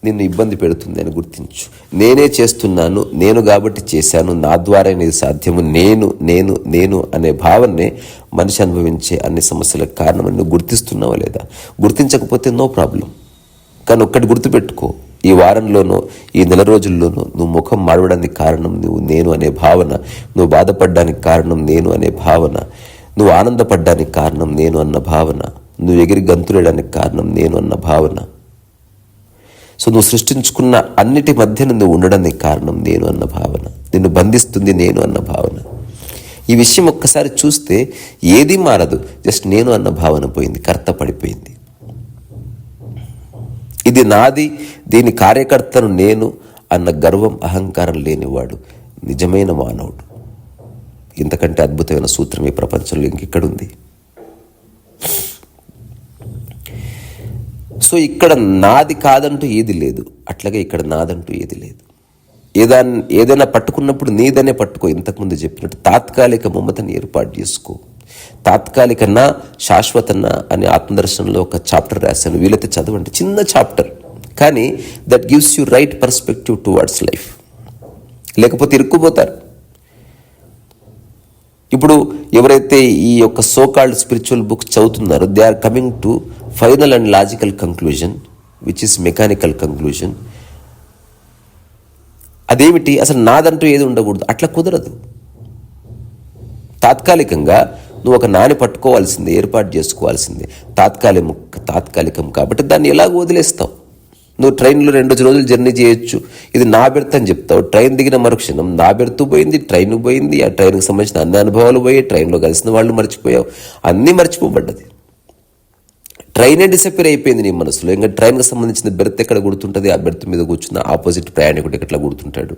నిన్ను ఇబ్బంది పెడుతుంది అని గుర్తించు. నేనే చేస్తున్నాను, నేను కాబట్టి చేశాను, నా ద్వారా ఇది సాధ్యము, నేను నేను నేను అనే భావనే మనిషి అనుభవించే అన్ని సమస్యలకు కారణమని నువ్వు గుర్తిస్తున్నావా లేదా? గుర్తించకపోతే నో ప్రాబ్లం. కానీ ఒక్కటి గుర్తుపెట్టుకో, ఈ వారంలోనో ఈ నెల రోజుల్లోనో నువ్వు ముఖం మాడవడానికి కారణం నువ్వు నేను అనే భావన, నువ్వు బాధపడడానికి కారణం నేను అనే భావన, నువ్వు ఆనందపడడానికి కారణం నేను అన్న భావన, నువ్వు ఎగిరి గంతులేయడానికి కారణం నేను అన్న భావన. సో నువ్వు సృష్టించుకున్న అన్నిటి మధ్యన నువ్వు ఉండడానికి కారణం నేను అన్న భావన, నిన్ను బంధిస్తుంది నేను అన్న భావన. ఈ విషయం ఒక్కసారి చూస్తే ఏది మారదు, జస్ట్ నేను అన్న భావన పోయింది, కర్త పడిపోయింది. ఇది నాది, దీని కార్యకర్తను నేను అన్న గర్వం, అహంకారం లేనివాడు నిజమైన మానవుడు. ఇంతకంటే అద్భుతమైన సూత్రం ఈ ప్రపంచంలో ఇంకెక్కడుంది? సో ఇక్కడ నాది కాదంటూ ఏది లేదు, అట్లాగే ఇక్కడ నాదంటూ ఏది లేదు. ఏదైనా పట్టుకున్నప్పుడు నీదనే పట్టుకో. ఇంతకుముందు చెప్పినట్టు తాత్కాలిక మమతని ఏర్పాటు చేసుకో. తాత్కాలిక నా, శాశ్వత నా అని ఆత్మదర్శనంలో ఒక చాప్టర్ రాశాను, వీలైతే చదవండి. చిన్న చాప్టర్, కానీ that gives you right perspective towards life. లేకపోతే ఇరుక్కుపోతారు. ఇప్పుడు ఎవరైతే ఈ యొక్క సోకాల్డ్ స్పిరిచువల్ బుక్స్ చదువుతున్నారో they are coming to final and logical conclusion which is mechanical conclusion. అదేమిటి? అసలు నాదంటూ ఏది ఉండకూడదు. అట్లా కుదరదు. తాత్కాలికంగా నువ్వు ఒక నాని పట్టుకోవాల్సిందే, ఏర్పాటు చేసుకోవాల్సిందే. తాత్కాలికం కాబట్టి దాన్ని ఎలాగో వదిలేస్తావు. నువ్వు ట్రైన్లో 2 రోజులు జర్నీ చేయొచ్చు, ఇది నా బెర్త్ అని చెప్తావు. ట్రైన్ దిగిన మరుక్షణం నా బెర్త్ పోయింది, ట్రైన్ పోయింది, ఆ ట్రైన్కి సంబంధించిన అన్ని అనుభవాలు పోయి, ట్రైన్లో కలిసిన వాళ్ళు మర్చిపోయావు, అన్నీ మర్చిపోబడ్డది. ట్రైనే డిసప్పేర్ అయిపోయింది నీ మనసులో. ఇంకా ట్రైన్కి సంబంధించిన బెర్త్ ఎక్కడ గుర్తుంటుంది? ఆ బెర్త్ మీద కూర్చున్న ఆపోజిట్ ప్రయాణికుడు ఎట్లా గుర్తుంటాడు?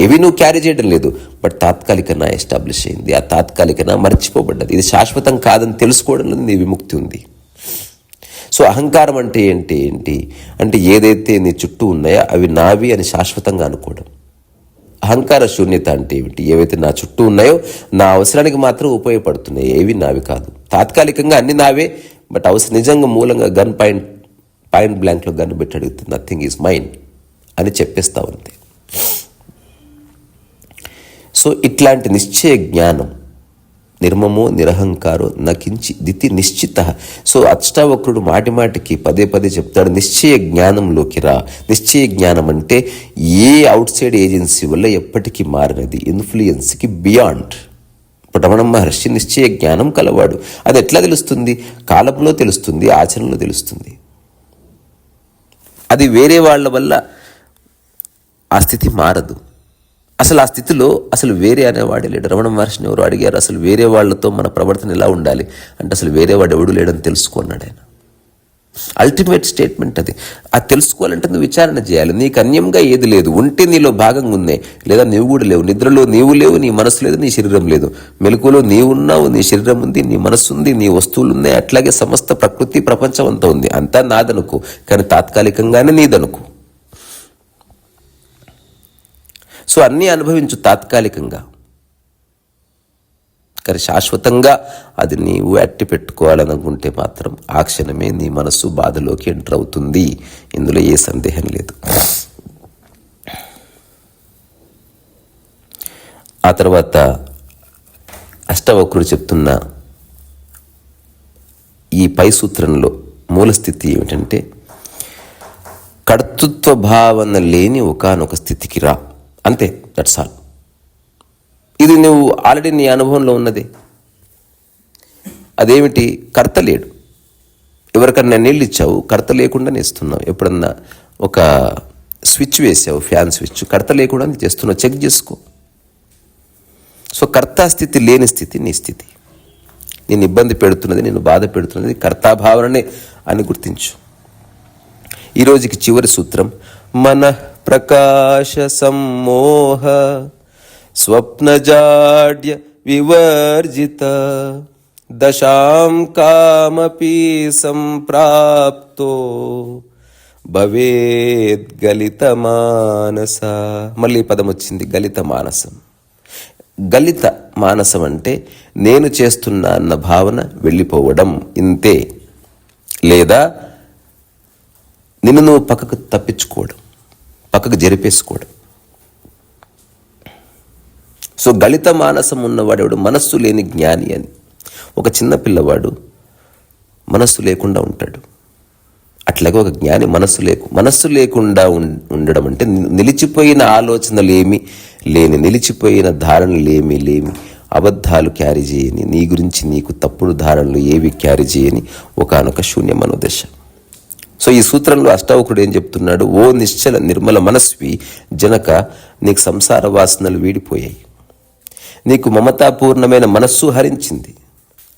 ఏవి నువ్వు క్యారీ చేయడం లేదు, బట్ తాత్కాలికన ఎస్టాబ్లిష్ అయింది. ఆ తాత్కాలికన మర్చిపోబడ్డది. ఇది శాశ్వతం కాదని తెలుసుకోవడంలో నీ విముక్తి ఉంది. సో అహంకారం అంటే ఏంటి అంటే ఏదైతే నీ చుట్టూ ఉన్నాయో అవి నావి అని శాశ్వతంగా అనుకోవడం. అహంకార శూన్యత అంటే ఏమిటి? ఏవైతే నా చుట్టూ ఉన్నాయో నా అవసరానికి మాత్రం ఉపయోగపడుతున్నాయి, ఏవి నావి కాదు. తాత్కాలికంగా అన్ని నావే, బట్ నిజంగా మూలంగా గన్ పాయింట్ బ్లాంక్లో గన్ పెట్టి అడుగుతుంది, నథింగ్ ఈజ్ మైన్ అని చెప్పేస్తావు అంతే. సో ఇట్లాంటి నిశ్చయ జ్ఞానం, నిర్మమో నిరహంకారో నకించి దితి నిశ్చిత. సో అష్టావక్రుడు మాటికి పదే చెప్తాడు, నిశ్చయ జ్ఞానంలోకి రా. నిశ్చయ జ్ఞానం అంటే ఏ అవుట్ సైడ్ ఏజెన్సీ వల్ల ఎప్పటికీ మారినది, ఇన్ఫ్లుయెన్స్కి బియాండ్. ఇప్పుడు రమణ మహర్షి నిశ్చయ జ్ఞానం కలవాడు. అది ఎట్లా తెలుస్తుంది? కాలంలో తెలుస్తుంది, ఆచరణలో తెలుస్తుంది. అది వేరే వాళ్ళ వల్ల ఆ స్థితి మారదు. అసలు ఆ స్థితిలో అసలు వేరే అనేవాడే లేడు. రమణ మహర్షిని ఎవరు అడిగారు, అసలు వేరే వాళ్ళతో మన ప్రవర్తన ఎలా ఉండాలి అంటే, అసలు వేరే వాడు ఎవడు లేడని తెలుసుకున్నాడు ఆయన. అల్టిమేట్ స్టేట్మెంట్ అది. అది తెలుసుకోవాలంటే నువ్వు విచారణ చేయాలి. నీకు అన్యంగా ఏది లేదు, ఉంటే నీలో భాగంగా ఉన్నాయి, లేదా నీవు కూడా లేవు. నిద్రలో నీవు లేవు, నీ మనసు లేదు, నీ శరీరం లేదు. మెలకువలో నీవు ఉన్నావు, నీ శరీరం ఉంది, నీ మనసు ఉంది, నీ వస్తువులు ఉన్నాయి. అట్లాగే సమస్త ప్రకృతి ప్రపంచం అంతా ఉంది. అంతా నాదనుకో, కానీ తాత్కాలికంగానే నీదనుకో. సో అన్నీ అనుభవించు తాత్కాలికంగా, కానీ శాశ్వతంగా అది నీవు అట్టి పెట్టుకోవాలనుకుంటే మాత్రం ఆ క్షణమే నీ మనస్సు బాధలోకి ఎంటర్ అవుతుంది. ఇందులో ఏ సందేహం లేదు. ఆ తర్వాత అష్టవక్రుడు చెప్తున్న ఈ పై సూత్రంలో మూలస్థితి ఏమిటంటే, కర్తృత్వ భావన లేని ఒకానొక స్థితికి రా, అంతే. That's all. ఇది నువ్వు ఆల్రెడీ నీ అనుభవంలో ఉన్నది. అదేమిటి? కర్త లేడు. ఎవరికన్నా నీళ్ళు ఇచ్చావు, కర్త లేకుండానే ఇస్తున్నావు. ఎప్పుడన్నా ఒక స్విచ్ వేసావు, ఫ్యాన్ స్విచ్, కర్త లేకుండానే చేస్తున్నావు. చెక్ చేసుకో. సో కర్తా స్థితి లేని స్థితి నీ స్థితి. నేను ఇబ్బంది పెడుతున్నది, నేను బాధ పెడుతున్నది కర్తాభావననే అని గుర్తించు. ఈరోజుకి చివరి సూత్రం, మన ప్రకాశ సమ్మోహ స్వప్నజాడ్య వివర్జిత దశాం కామపి సంప్రాప్తో భవేద్ గలిత మానస. మళ్ళీ పదం వచ్చింది, గలిత మానసం. గలిత మానసం అంటే నేను చేస్తున్నా అన్న భావన వెళ్ళిపోవడం, ఇంతే. లేదా నిన్ను నువ్వు పక్కకు తప్పించుకోవడం, పక్కకు జరిపేసుకోవడం. సో గళిత మానసం ఉన్నవాడెవడు? మనస్సు లేని జ్ఞాని అని. ఒక చిన్న పిల్లవాడు మనస్సు లేకుండా ఉంటాడు. అట్లాగే ఒక జ్ఞాని మనస్సు లేకుండా ఉండడం అంటే నిలిచిపోయిన ఆలోచనలు ఏమి లేని, నిలిచిపోయిన ధారణలు ఏమీ లేని, అబద్ధాలు క్యారీ చేయని, నీ గురించి నీకు తప్పుడు ధారణలు ఏవి క్యారీ చేయని ఒకానొక శూన్య మనోదశ. సో ఈ సూత్రంలో అష్టావకుడు ఏం చెప్తున్నాడు? ఓ నిశ్చల నిర్మల మనస్వి జనక, నీకు సంసార వాసనలు వీడిపోయాయి, నీకు మమతాపూర్ణమైన మనస్సు హరించింది,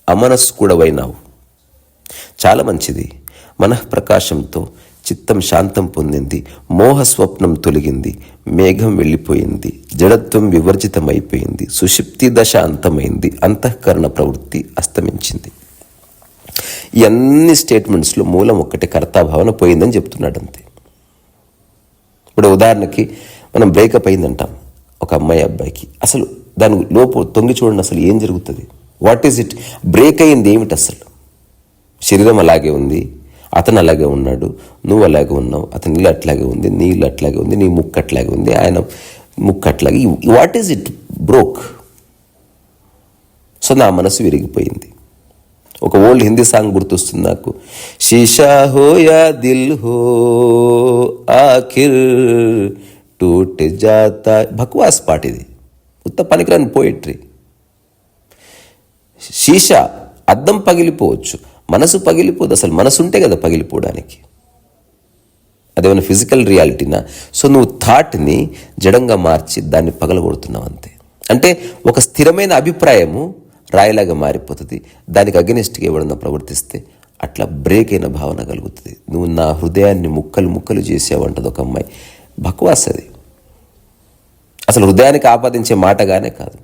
అమనస్సు కూడా వైనావు. చాలా మంచిది. మనఃప్రకాశంతో చిత్తం శాంతం పొందింది, మోహ స్వప్నం తొలగింది, మేఘం వెళ్ళిపోయింది, జడత్వం వివర్జితమైపోయింది, సుషుప్తి దశ అంతమైంది, అంతఃకరణ ప్రవృత్తి అస్తమించింది. ఈ అన్ని స్టేట్మెంట్స్లో మూలం ఒక్కటే, కర్తాభావన పోయిందని చెప్తున్నాడు అంతే. ఇప్పుడు ఉదాహరణకి మనం బ్రేకప్ అయిందంటాం ఒక అమ్మాయి అబ్బాయికి, అసలు దాని లోపు తొంగి చూడండి, అసలు ఏం జరుగుతుంది? What is it? బ్రేక్ అయింది ఏమిటి? అసలు శరీరం అలాగే ఉంది, అతను అలాగే ఉన్నాడు, నువ్వు అలాగే ఉన్నావు, అతని ఇల్లు అట్లాగే ఉంది, నీ ఇల్లు అట్లాగే ఉంది, నీ ముక్కు అట్లాగే ఉంది, ఆయన ముక్కు అట్లాగే. What is it? Broke. So నా మనసు విరిగిపోయింది. ఒక ఓల్డ్ హిందీ సాంగ్ గుర్తొస్తుంది నాకు, షీషా హో యా దిల్ హో ఆఖిర్ టూట్ జాతా. బక్వాస్ పాట ఇది, ఉత్త పనికిరాని పోయిట్రీ. షీషా అద్దం పగిలిపోవచ్చు, మనసు పగిలిపోదు. అసలు మనసు ఉంటే కదా పగిలిపోవడానికి. అదేమైనా ఫిజికల్ రియాలిటీనా? సో నువ్వు థాట్ని జడంగా మార్చి దాన్ని పగలగొడుతున్నావు అంతే. అంటే ఒక స్థిరమైన అభిప్రాయము రాయిలాగా మారిపోతుంది. దానికి అగెనిస్ట్గా ఎవడన్నా ప్రవర్తిస్తే అట్లా బ్రేక్ అయిన భావన కలుగుతుంది. నువ్వు నా హృదయాన్ని ముక్కలు ముక్కలు చేసావంటది ఒక అమ్మాయి. బక్వాస్ అది. అసలు హృదయానికి ఆపాదించే మాటగానే కాదు.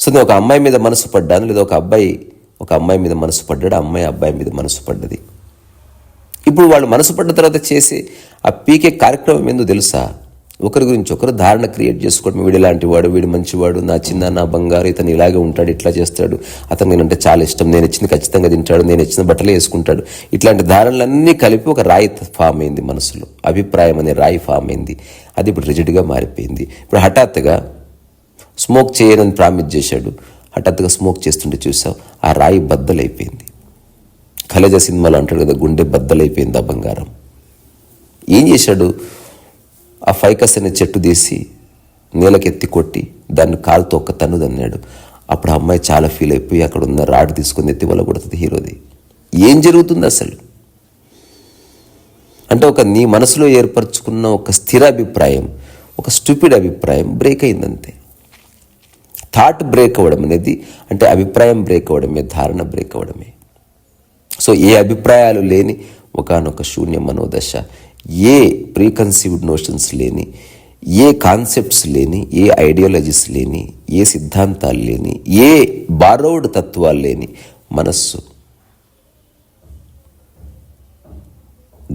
సో నేను ఒక అమ్మాయి మీద మనసు పడ్డాను, లేదా ఒక అబ్బాయి ఒక అమ్మాయి మీద మనసు పడ్డాడు, అమ్మాయి అబ్బాయి మీద మనసు పడ్డది. ఇప్పుడు వాళ్ళు మనసు పడ్డ తర్వాత చేసే ఆ పీకే కార్యక్రమం ఏందో తెలుసా? ఒకరి గురించి ఒకరు ధారణ క్రియేట్ చేసుకోవడం. వీడు ఇలాంటి వాడు, వీడు మంచివాడు, నా చిన్న నా బంగారు, ఇతను ఇలాగే ఉంటాడు, ఇట్లా చేస్తాడు, అతను నేనంటే చాలా ఇష్టం, నేను ఇచ్చింది ఖచ్చితంగా తింటాడు, నేను ఇచ్చిన బట్టలే వేసుకుంటాడు. ఇట్లాంటి ధారణలన్నీ కలిపి ఒక రాయి ఫామ్ అయింది మనసులో. అభిప్రాయం అనే రాయి ఫామ్ అయింది. అది ఇప్పుడు రిజిడ్గా మారిపోయింది. ఇప్పుడు హఠాత్తుగా స్మోక్ చేయనని ప్రామిస్ చేశాడు, హఠాత్తుగా స్మోక్ చేస్తుంటే చూసావు ఆ రాయి బద్దలైపోయింది. ఖలేజా సినిమాలో అంటాడు కదా, గుండె బద్దలైపోయింది ఆ బంగారం. ఏం చేశాడు? ఆ ఫైకస్ అనే చెట్టు తీసి నేలకెత్తి కొట్టి దాన్ని కాలుతో ఒక్క తన్ను తన్నాడు. అప్పుడు ఆ అమ్మాయి చాలా ఫీల్ అయిపోయి అక్కడ ఉన్న రాడ్ తీసుకొని ఎత్తి వల్ల కొడుతుంది హీరోది. ఏం జరుగుతుంది అసలు అంటే నీ మనసులో ఏర్పరచుకున్న ఒక స్థిర అభిప్రాయం, ఒక స్టూపిడ్ అభిప్రాయం బ్రేక్ అయిందంతే. థాట్ బ్రేక్ అవ్వడం అనేది అంటే అభిప్రాయం బ్రేక్ అవ్వడమే, ధారణ బ్రేక్ అవ్వడమే. సో ఏ అభిప్రాయాలు లేని ఒకానొక శూన్య మనోదశ, ఏ ప్రీకన్సీవ్డ్ నోషన్స్ లేని, ఏ కాన్సెప్ట్స్ లేని, ఏ ఐడియాలజీస్ లేని, ఏ సిద్ధాంతాలు లేని, ఏ బారోడ్ తత్వాలు లేని మనస్సు,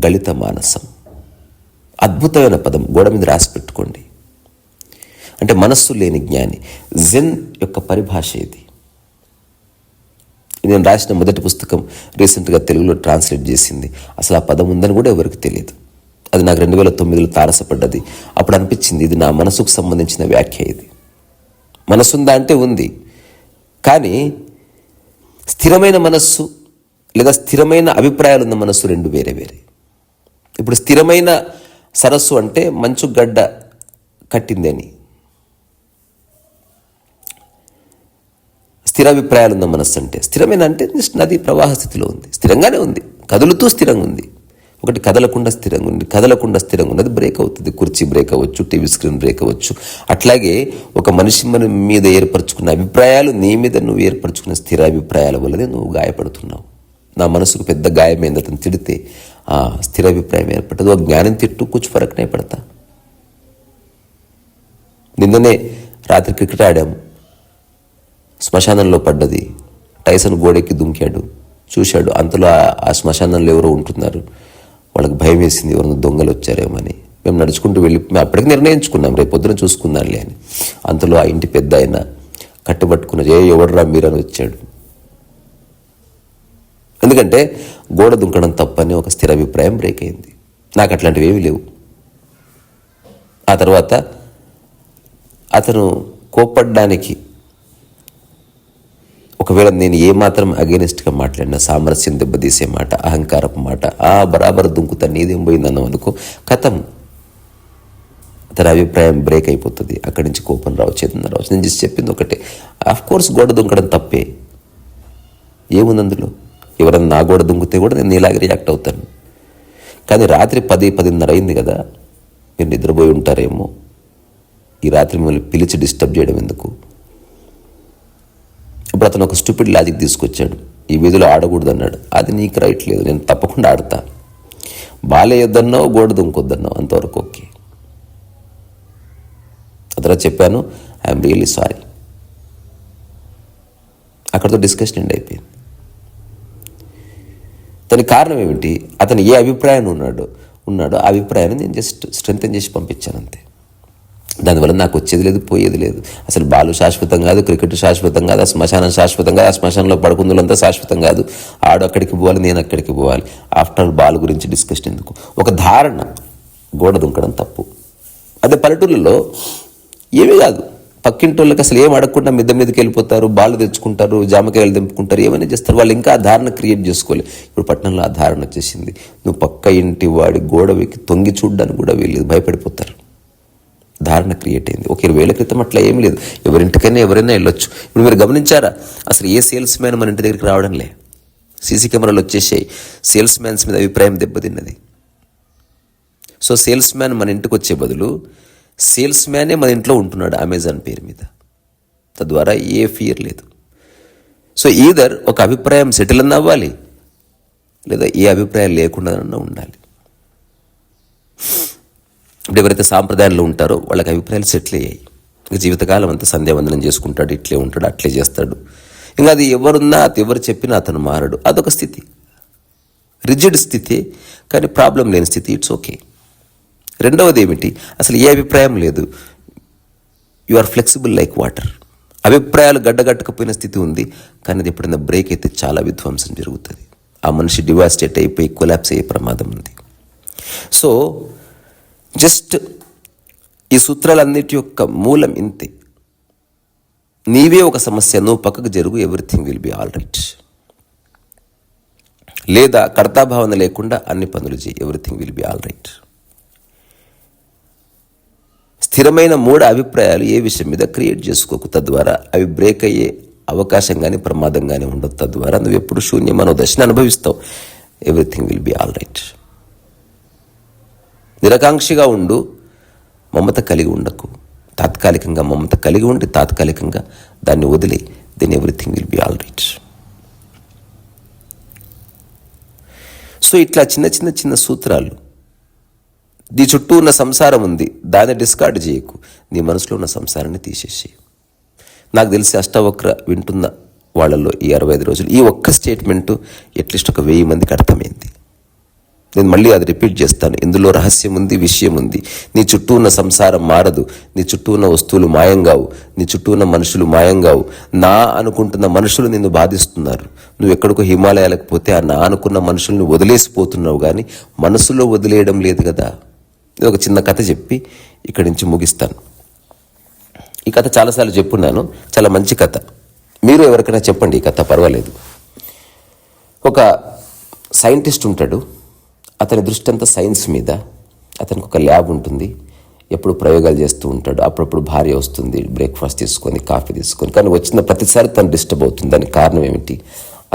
గళిత మానసం. అద్భుతమైన పదం, గోడ మీద రాసి పెట్టుకోండి. అంటే మనస్సు లేని జ్ఞాని. జెన్ యొక్క పరిభాష ఇది. నేను రాసిన మొదటి పుస్తకం రీసెంట్గా తెలుగులో ట్రాన్స్లేట్ చేసింది. అసలు ఆ పదం ఉందని కూడా ఎవరికి తెలియదు. అది నాకు 2009లో తారసపడ్డది. అప్పుడు అనిపించింది ఇది నా మనసుకు సంబంధించిన వ్యాఖ్య. ఇది మనసుందా అంటే ఉంది, కానీ స్థిరమైన మనస్సు లేదా స్థిరమైన అభిప్రాయాలు ఉన్న మనస్సు రెండు వేరే వేరే. ఇప్పుడు స్థిరమైన సరస్సు అంటే మంచు గడ్డ కట్టింది అని, స్థిర అభిప్రాయాలు ఉన్న మనస్సు అంటే స్థిరమైన అంటే నది ప్రవాహ స్థితిలో ఉంది, స్థిరంగానే ఉంది, కదులుతూ స్థిరంగా ఉంది. ఒకటి కదలకుండా స్థిరంగా ఉంది, కదలకుండా స్థిరంగా ఉన్నది బ్రేక్ అవుతుంది. కుర్చీ బ్రేక్ అవ్వచ్చు, టీవీ స్క్రీన్ బ్రేక్ అవ్వచ్చు. అట్లాగే ఒక మనిషి మీద ఏర్పరచుకున్న అభిప్రాయాలు, నీ మీద నువ్వు ఏర్పరచుకున్న స్థిర అభిప్రాయాల వల్లనే నువ్వు గాయపడుతున్నావు. నా మనసుకు పెద్ద గాయమైంది, అతను తిడితే స్థిర అభిప్రాయం ఏర్పడుతుంది. ఒక జ్ఞానం తిట్టు కూర్చు ఫరక్నే పడతా. నిన్ననే రాత్రి క్రికెట్ ఆడాము, శ్మశానంలో పడ్డది. టైసన్ గోడెక్కి దుంకాడు, చూశాడు. అంతలో ఆ శ్మశానంలో ఎవరో ఉంటున్నారు. వాళ్ళకి భయం వేసింది, ఎవరైనా దొంగలు వచ్చారేమని. మేము నడుచుకుంటూ వెళ్ళి మేము అప్పటికి నిర్ణయించుకున్నాం రేపు పొద్దున చూసుకుందాంలే అని. అంతలో ఆ ఇంటి పెద్ద ఆయన కట్టుబట్టుకున్న ఎవడరా మీరని వచ్చాడు. ఎందుకంటే గోడ దుంకడం తప్పని ఒక స్థిర అభిప్రాయం బ్రేక్ అయింది. నాకు అట్లాంటివి ఏమీ లేవు. ఆ తర్వాత అతను కోప్పడ్డానికి, ఒకవేళ నేను ఏమాత్రం అగేనిస్ట్గా మాట్లాడినా, సామరస్యం దెబ్బతీసే మాట, అహంకారపు మాట, బరాబర్ దుంకుతా, నీదేం పోయిందన్నాం అనుకో, కథం, తన అభిప్రాయం బ్రేక్ అయిపోతుంది. అక్కడి నుంచి కోపం రావచ్చు, ఏదన్నా రావచ్చు. నేను చేసి చెప్పింది ఒకటే, ఆఫ్కోర్స్ గోడ దుంకడం తప్పే, ఏముంది అందులో. ఎవరన్నా నా గోడ దుంకితే కూడా నేను ఇలాగే రియాక్ట్ అవుతాను. కానీ రాత్రి 10-10:30 అయింది కదా, మీరు నిద్రపోయి ఉంటారేమో, ఈ రాత్రి మిమ్మల్ని పిలిచి డిస్టర్బ్ చేయడం ఎందుకు. ఇప్పుడు అతను ఒక స్టూపిడ్ లాజిక్ తీసుకొచ్చాడు, ఈ వీధిలో ఆడకూడదు అన్నాడు. అది నీకు రైట్ లేదు, నేను తప్పకుండా ఆడతా. బాలేయొద్దన్నావు, గోడ దుంకొద్దన్నావు, అంతవరకు ఓకే. అతను చెప్పాను, ఐఎమ్ రియల్లీ సారీ. అక్కడితో డిస్కషన్ ఎండ్ అయిపోయింది. దానికి కారణం ఏమిటి, అతను ఏ అభిప్రాయం ఉన్నాడో ఆ అభిప్రాయాన్ని నేను జస్ట్ స్ట్రెంథెన్ చేసి పంపించాను అంతే. దానివల్ల నాకు వచ్చేది లేదు, పోయేది లేదు. అసలు బాలు శాశ్వతం కాదు, క్రికెట్ శాశ్వతం కాదు, ఆ శ్మశానం శాశ్వతం కాదు, ఆ శ్మశానంలో పడుకుందులంతా శాశ్వతం కాదు. ఆడు అక్కడికి పోవాలి, నేను అక్కడికి పోవాలి. ఆఫ్టర్ బాల్ గురించి డిస్కషన్ ఎందుకు. ఒక ధారణ, గోడ దుంకడం తప్పు. అదే పల్లెటూళ్ళలో ఏమీ కాదు, పక్కింటి వాళ్ళకి అసలు ఏం అడగకుండా మిద్ద మీదకి వెళ్ళిపోతారు, బాలు తెచ్చుకుంటారు, జామకాయలు తెంపుకుంటారు, ఏమైనా చేస్తారు. వాళ్ళు ఇంకా ఆ ధారణ క్రియేట్ చేసుకోలేదు. ఇప్పుడు పట్టణంలో ఆ ధారణ వచ్చేసింది. నువ్వు పక్క ఇంటి వాడి గోడ వెక్కి తొంగి చూడడానికి కూడా వీళ్ళు భయపడిపోతారు. ధారణ క్రియేట్ అయింది. ఒక 20 ఏళ్ల క్రితం అట్లా ఏం లేదు, ఎవరింటికైనా ఎవరైనా వెళ్ళొచ్చు. ఇప్పుడు మీరు గమనించారా, అసలు ఏ సేల్స్ మ్యాన్ మన ఇంటి దగ్గరికి రావడంలే. సీసీ కెమెరాలు వచ్చేసాయి, సేల్స్ మ్యాన్స్ మీద అభిప్రాయం దెబ్బతిన్నది. సో సేల్స్ మ్యాన్ మన ఇంటికి వచ్చే బదులు సేల్స్ మ్యానే మన ఇంట్లో ఉంటున్నాడు అమెజాన్ పేరు మీద. తద్వారా ఏ ఫియర్ లేదు. సో ఈదర్ ఒక అభిప్రాయం సెటిల్ అన్న అవ్వాలి, లేదా ఏ అభిప్రాయం లేకుండా ఉండాలి. ఇప్పుడు ఎవరైతే సాంప్రదాయాల్లో ఉంటారో వాళ్ళకి అభిప్రాయాలు సెటిల్ అయ్యాయి. ఇంకా జీవితకాలం అంతా సంధ్యావందనం చేసుకుంటాడు, ఇట్లే ఉంటాడు, అట్లే చేస్తాడు. ఇంకా అది ఎవరున్నా, అది ఎవరు చెప్పినా అతను మారడు. అదొక స్థితి, రిజిడ్ స్థితి, కానీ ప్రాబ్లం లేని స్థితి. It's okay. రెండవది ఏమిటి, అసలు ఏ అభిప్రాయం లేదు, you are flexible like water. అభిప్రాయాలు గడ్డగట్టకపోయిన స్థితి ఉంది, కానీ అది ఎప్పుడైనా బ్రేక్ అయితే చాలా విధ్వంసం జరుగుతుంది. ఆ మనిషి డివాస్టేట్ అయిపోయి కొలాప్స్ అయ్యే ప్రమాదం ఉంది. సో జస్ట్ ఈ సూత్రాలన్నిటి యొక్క మూలం ఇంతే. నీవే ఒక సమస్య, నువ్వు పక్కకు జరుగు, everything will be all right. లేదా కర్తాభావన లేకుండా అన్ని పనులు చేయి, everything will be all right. స్థిరమైన 3 అభిప్రాయాలు ఏ విషయం మీద క్రియేట్ చేసుకోకు, తద్వారా అవి బ్రేక్ అయ్యే అవకాశం కానీ ప్రమాదం కానీ ఉండదు. తద్వారా నువ్వు ఎప్పుడు శూన్య మనోదశని అనుభవిస్తావు. Everything will be all right. నిరకాంక్షిగా ఉండు, మమత కలిగి ఉండకు. తాత్కాలికంగా మమత కలిగి ఉండి తాత్కాలికంగా దాన్ని వదిలి, then everything will be all right. So ఇట్లా చిన్న సూత్రాలు. నీ చుట్టూ ఉన్న సంసారం ఉంది, దాన్ని డిస్కార్డ్ చేయకు. నీ మనసులో ఉన్న సంసారాన్ని తీసేసి. నాకు తెలిసి అష్టవక్ర వింటున్న వాళ్ళల్లో ఈ 65 రోజులు ఈ ఒక్క స్టేట్మెంటు అట్లీస్ట్ ఒక 1000 మందికి అర్థమైంది. నేను మళ్ళీ అది రిపీట్ చేస్తాను. ఇందులో రహస్యం ఉంది, విషయం ఉంది. నీ చుట్టూ ఉన్న సంసారం మారదు. నీ చుట్టూ ఉన్న వస్తువులు మాయంగావు. నీ చుట్టూ ఉన్న మనుషులు మాయంగావు. నా అనుకుంటున్న మనుషులు నిన్ను బాధిస్తున్నారు. నువ్వు ఎక్కడికో హిమాలయాలకు పోతే ఆ నా అనుకున్న మనుషుల్ని వదిలేసిపోతున్నావు, కానీ మనసులో వదిలేయడం లేదు కదా. ఇది ఒక చిన్న కథ చెప్పి ఇక్కడి నుంచి ముగిస్తాను. ఈ కథ చాలాసార్లు చెప్పున్నాను, చాలా మంచి కథ. మీరు ఎవరికైనా చెప్పండి ఈ కథ, పర్వాలేదు. ఒక సైంటిస్ట్ ఉంటాడు, అతని దృష్టి అంతా సైన్స్ మీద. అతనికి ఒక ల్యాబ్ ఉంటుంది, ఎప్పుడు ప్రయోగాలు చేస్తూ ఉంటాడు. అప్పుడప్పుడు భార్య వస్తుంది, బ్రేక్ఫాస్ట్ తీసుకొని కాఫీ తీసుకొని, కానీ వచ్చిన ప్రతిసారి తను డిస్టర్బ్ అవుతుంది. దానికి కారణం ఏమిటి?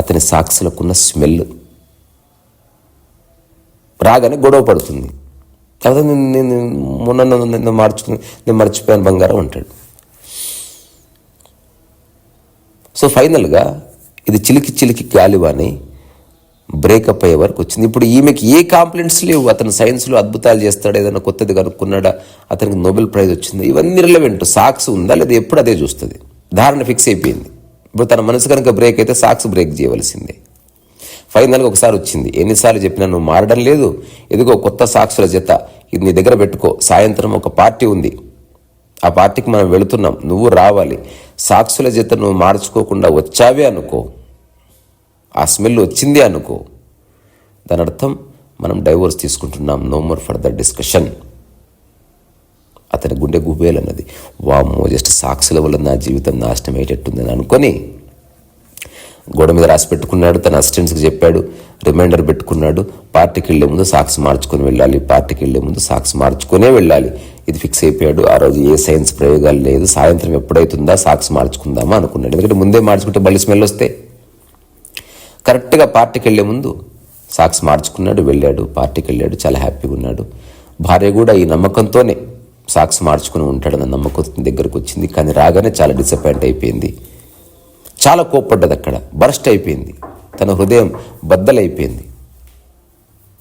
అతని సాక్స్లకున్న స్మెల్. రాగానే గొడవ పడుతుంది. తర్వాత నేను మర్చిపోయాను బంగారం అంటాడు. సో ఫైనల్గా ఇది చిలికి గాలివాని బ్రేకప్ అయ్యే వరకు వచ్చింది. ఇప్పుడు ఈమెకి ఏ కాంప్లైంట్స్ లేవు. అతను సైన్స్లో అద్భుతాలు చేస్తాడు, ఏదైనా కొత్తది కనుక్కున్నాడా, అతనికి నోబెల్ ప్రైజ్ వచ్చింది, ఇవన్నీ రిలవెంట్. సాక్స్ ఉందా లేదా ఎప్పుడు అదే చూస్తుంది. ధారణ ఫిక్స్ అయిపోయింది. ఇప్పుడు తన మనసు కనుక బ్రేక్ అయితే సాక్స్ బ్రేక్ చేయవలసిందే. ఫైనల్గా ఒకసారి వచ్చింది. ఎన్నిసార్లు చెప్పినా నువ్వు మారడం లేదు. ఎదుగో కొత్త సాక్సుల జత, ఇది నీ దగ్గర పెట్టుకో. సాయంత్రం ఒక పార్టీ ఉంది, ఆ పార్టీకి మనం వెళుతున్నాం, నువ్వు రావాలి. సాక్సుల జత నువ్వు మార్చుకోకుండా వచ్చావే అనుకో, ఆ స్మెల్ వచ్చింది అనుకో, దాని అర్థం మనం డైవోర్స్ తీసుకుంటున్నాం. No more further discussion. అతని గుండె గుబేలన్నది. వామ్మో, జస్ట్ సాక్సుల వల్ల నా జీవితం నాశనం అయ్యేటట్టుందని అనుకొని గోడ మీద రాసి పెట్టుకున్నాడు. తన అసిస్టెంట్స్కి చెప్పాడు, రిమైండర్ పెట్టుకున్నాడు. పార్టీకి వెళ్లే ముందు సాక్స్ మార్చుకొని వెళ్ళాలి, పార్టీకి వెళ్లే ముందు సాక్స్ మార్చుకునే వెళ్ళాలి. ఇది ఫిక్స్ అయిపోయాడు. ఆ రోజు ఏ సైన్స్ ప్రయోగాలు లేదు. సాయంత్రం ఎప్పుడైతుందా సాక్స్ మార్చుకుందామా అనుకున్నాడు. ఎందుకంటే ముందే మార్చుకుంటే మళ్ళీ స్మెల్ వస్తే. కరెక్ట్గా పార్టీకి వెళ్లే ముందు సాక్స్ మార్చుకున్నాడు, వెళ్ళాడు, పార్టీకి వెళ్ళాడు, చాలా హ్యాపీగా ఉన్నాడు. భార్య కూడా ఈ నమ్మకంతోనే సాక్స్ మార్చుకుని ఉంటాడన్న నమ్మకం దగ్గరకు వచ్చింది. కానీ రాగానే చాలా డిసప్పాయింట్ అయిపోయింది, చాలా కోప్పడ్డది. అక్కడ బరస్ట్ అయిపోయింది, తన హృదయం బద్దలైపోయింది.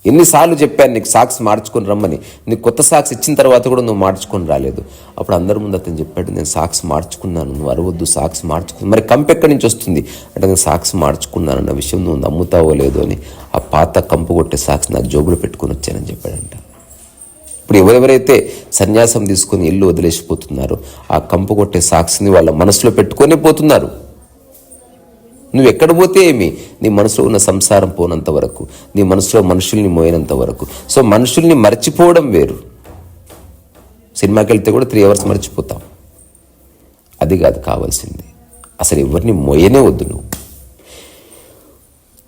ఎన్నిసార్లు చెప్పాను నీకు సాక్స్ మార్చుకొని రమ్మని, నీకు కొత్త సాక్స్ ఇచ్చిన తర్వాత కూడా నువ్వు మార్చుకొని రాలేదు. అప్పుడు అందరి ముందు అతను చెప్పాడు, నేను సాక్స్ మార్చుకున్నాను, నువ్వు అరవద్దు, సాక్స్ మార్చుకున్నాను. మరి కంపు ఎక్కడి నుంచి వస్తుంది అంటే, నేను సాక్స్ మార్చుకున్నానన్న విషయం నువ్వు నమ్ముతావో లేదో అని ఆ పాత కంపు కొట్టే సాక్స్ నాకు జోబులో పెట్టుకొని వచ్చానని చెప్పాడంట. ఇప్పుడు ఎవరెవరైతే సన్యాసం తీసుకొని ఇల్లు వదిలేసిపోతున్నారో ఆ కంపు కొట్టే సాక్స్ని వాళ్ళ మనసులో పెట్టుకొనే పోతున్నారు. నువ్వు ఎక్కడ పోతే ఏమి, నీ మనసులో ఉన్న సంసారం పోనంత వరకు, నీ మనసులో మనుషుల్ని మోయినంత వరకు. సో మనుషుల్ని మర్చిపోవడం వేరు. సినిమాకి వెళ్తే కూడా 3 hours మర్చిపోతాం. అది కాదు కావాల్సింది. అసలు ఎవరిని మోయనే వద్దు. నువ్వు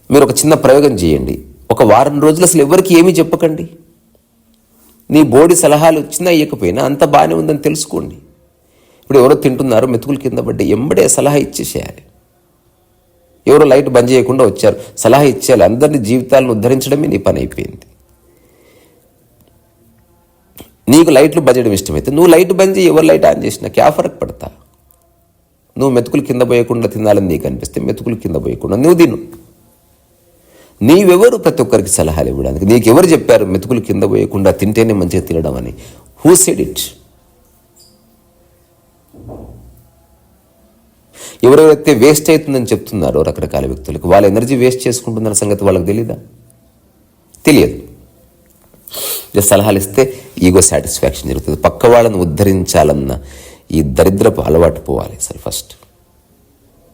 మీరు ఒక చిన్న ప్రయోగం చేయండి. ఒక వారం రోజులు అసలు ఎవరికి ఏమీ చెప్పకండి. నీ బోడి సలహాలు వచ్చినా ఇవ్వకపోయినా అంత బాగానే ఉందని తెలుసుకోండి. ఇప్పుడు ఎవరో తింటున్నారు, మెతుకులు కింద పడ్డాయి, ఎంబడే సలహా ఇచ్చేసేయాలి. ఎవరో లైట్ బంద్ చేయకుండా వచ్చారు, సలహా ఇచ్చేయాలి. అందరినీ జీవితాలను ఉద్ధరించడమే నీ పని అయిపోయింది. నీకు లైట్లు బంద్ చేయడం ఇష్టమైతే నువ్వు లైట్ బంద్ చేయి, ఎవరు లైట్ ఆన్ చేసినా క్యా ఫరక్ పడతా. నువ్వు మెతుకులు కింద పోయకుండా తినాలని నీకు అనిపిస్తే మెతుకులు కింద పోయకుండా నువ్వు తిను. నీవెవరు ప్రతి ఒక్కరికి సలహాలు ఇవ్వడానికి? నీకెవరు చెప్పారు మెతుకులు కింద పోయకుండా తింటేనే మంచిగా తినడం అని? Who said it? ఎవరెవరైతే వేస్ట్ అవుతుందని చెప్తున్నారో రకరకాల వ్యక్తులకు, వాళ్ళ ఎనర్జీ వేస్ట్ చేసుకుంటున్న సంగతి వాళ్ళకి తెలీదా? తెలియదు. సలహాలు ఇస్తే ఈగో సాటిస్ఫాక్షన్ జరుగుతుంది. పక్క వాళ్ళని ఉద్ధరించాలన్న ఈ దరిద్రపు అలవాటు పోవాలి అసలు ఫస్ట్.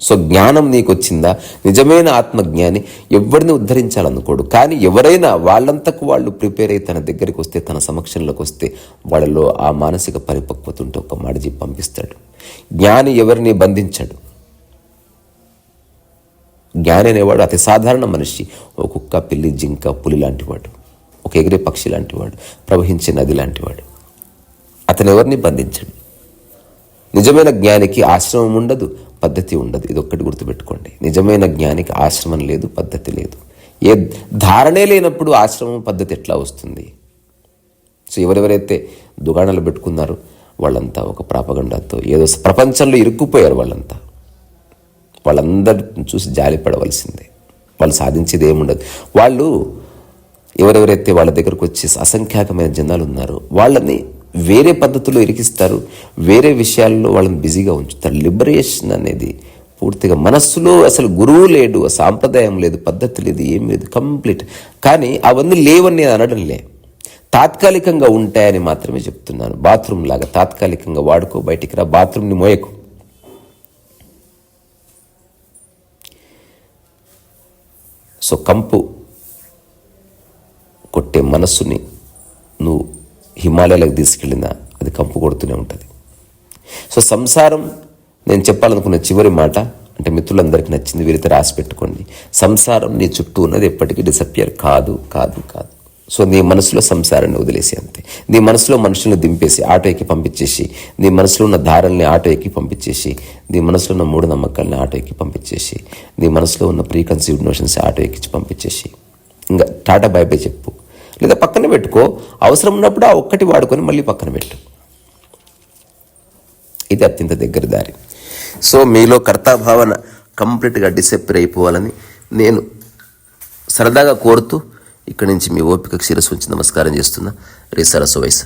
సో జ్ఞానం నీకు వచ్చిందా? నిజమైన ఆత్మజ్ఞాని ఎవరిని ఉద్ధరించాలనుకోడు, కానీ ఎవరైనా వాళ్ళంతకు వాళ్ళు ప్రిపేర్ అయ్యి తన దగ్గరికి వస్తే, తన సమక్షంలోకి వస్తే, వాళ్ళలో ఆ మానసిక పరిపక్వత ఉంటే ఒక మాట చెప్పి పంపిస్తాడు. జ్ఞాని ఎవరిని బంధించాడు. జ్ఞాని అనేవాడు అతి సాధారణ మనిషి. ఒక కుక్క, పిల్లి, జింక, పులి లాంటివాడు, ఒక ఎగిరే పక్షి లాంటివాడు, ప్రవహించే నది లాంటివాడు. అతను ఎవరిని బంధించడు. నిజమైన జ్ఞానికి ఆశ్రమం ఉండదు, పద్ధతి ఉండదు. ఇది ఒక్కటి గుర్తుపెట్టుకోండి. నిజమైన జ్ఞానికి ఆశ్రమం లేదు, పద్ధతి లేదు. ఏ ధారణే లేనప్పుడు ఆశ్రమం పద్ధతి ఎట్లా వస్తుంది? సో ఎవరెవరైతే దుకాణాలు పెట్టుకున్నారో వాళ్ళంతా ఒక ప్రాపగండాతో ఏదో ప్రపంచంలో ఇరుక్కుపోయారు. వాళ్ళందరిని చూసి జాలిపడవలసిందే. వాళ్ళు సాధించేది ఏముండదు. వాళ్ళు ఎవరెవరైతే వాళ్ళ దగ్గరకు వచ్చి అసంఖ్యాకమైన జనాలు ఉన్నారో వాళ్ళని వేరే పద్ధతుల్లో ఇరికిస్తారు, వేరే విషయాల్లో వాళ్ళని బిజీగా ఉంచుతారు. లిబరేషన్ అనేది పూర్తిగా మనస్సులో అసలు గురువు లేడు, సాంప్రదాయం లేదు, పద్ధతి లేదు, ఏం లేదు, కంప్లీట్. కానీ అవన్నీ లేవని నేను అనడం లే, తాత్కాలికంగా ఉంటాయని మాత్రమే చెప్తున్నాను. బాత్రూమ్ లాగా తాత్కాలికంగా వాడుకో, బయటికి రా, బాత్రూమ్ని మోయకు. సో కంపు కొట్టే మనస్సుని నువ్వు హిమాలయాలకు తీసుకెళ్ళినా అది కంపు కొడుతూనే ఉంటుంది. సో సంసారం, నేను చెప్పాలనుకున్న చివరి మాట అంటే మిత్రులందరికీ నచ్చింది, వీరితో రాసి పెట్టుకోండి. సంసారం నీ చుట్టూ ఉన్నది ఎప్పటికీ డిసపియర్ కాదు. సో నీ మనసులో సంసారాన్ని వదిలేసి, అంతే. నీ మనసులో మనుషులను దింపేసి ఆటో ఎక్కి పంపించేసి, నీ మనసులో ఉన్న ధారల్ని ఆటో ఎక్కి పంపించేసి, నీ మనసులో ఉన్న మూఢనమ్మకాలని ఆటో ఎక్కి పంపించేసి, నీ మనసులో ఉన్న ప్రీకన్సీవ్డ్ నోషన్స్ ఆటో ఎక్కించి పంపించేసి ఇంకా టాటా బై బై చెప్పు, లేదా పక్కన పెట్టుకో. అవసరం ఉన్నప్పుడు ఆ ఒక్కటి వాడుకొని మళ్ళీ పక్కన పెట్టు. ఇది అత్యంత దగ్గర దారి. సో మీలో కర్తాభావన కంప్లీట్గా డిసప్పేర్ అయిపోవాలని నేను సరదాగా కోరుతూ ఇక్కడి నుంచి మీ ఓపిక శిరస్సు ఉంచి నమస్కారం చేస్తున్నా. రే సరస్సు వయసు.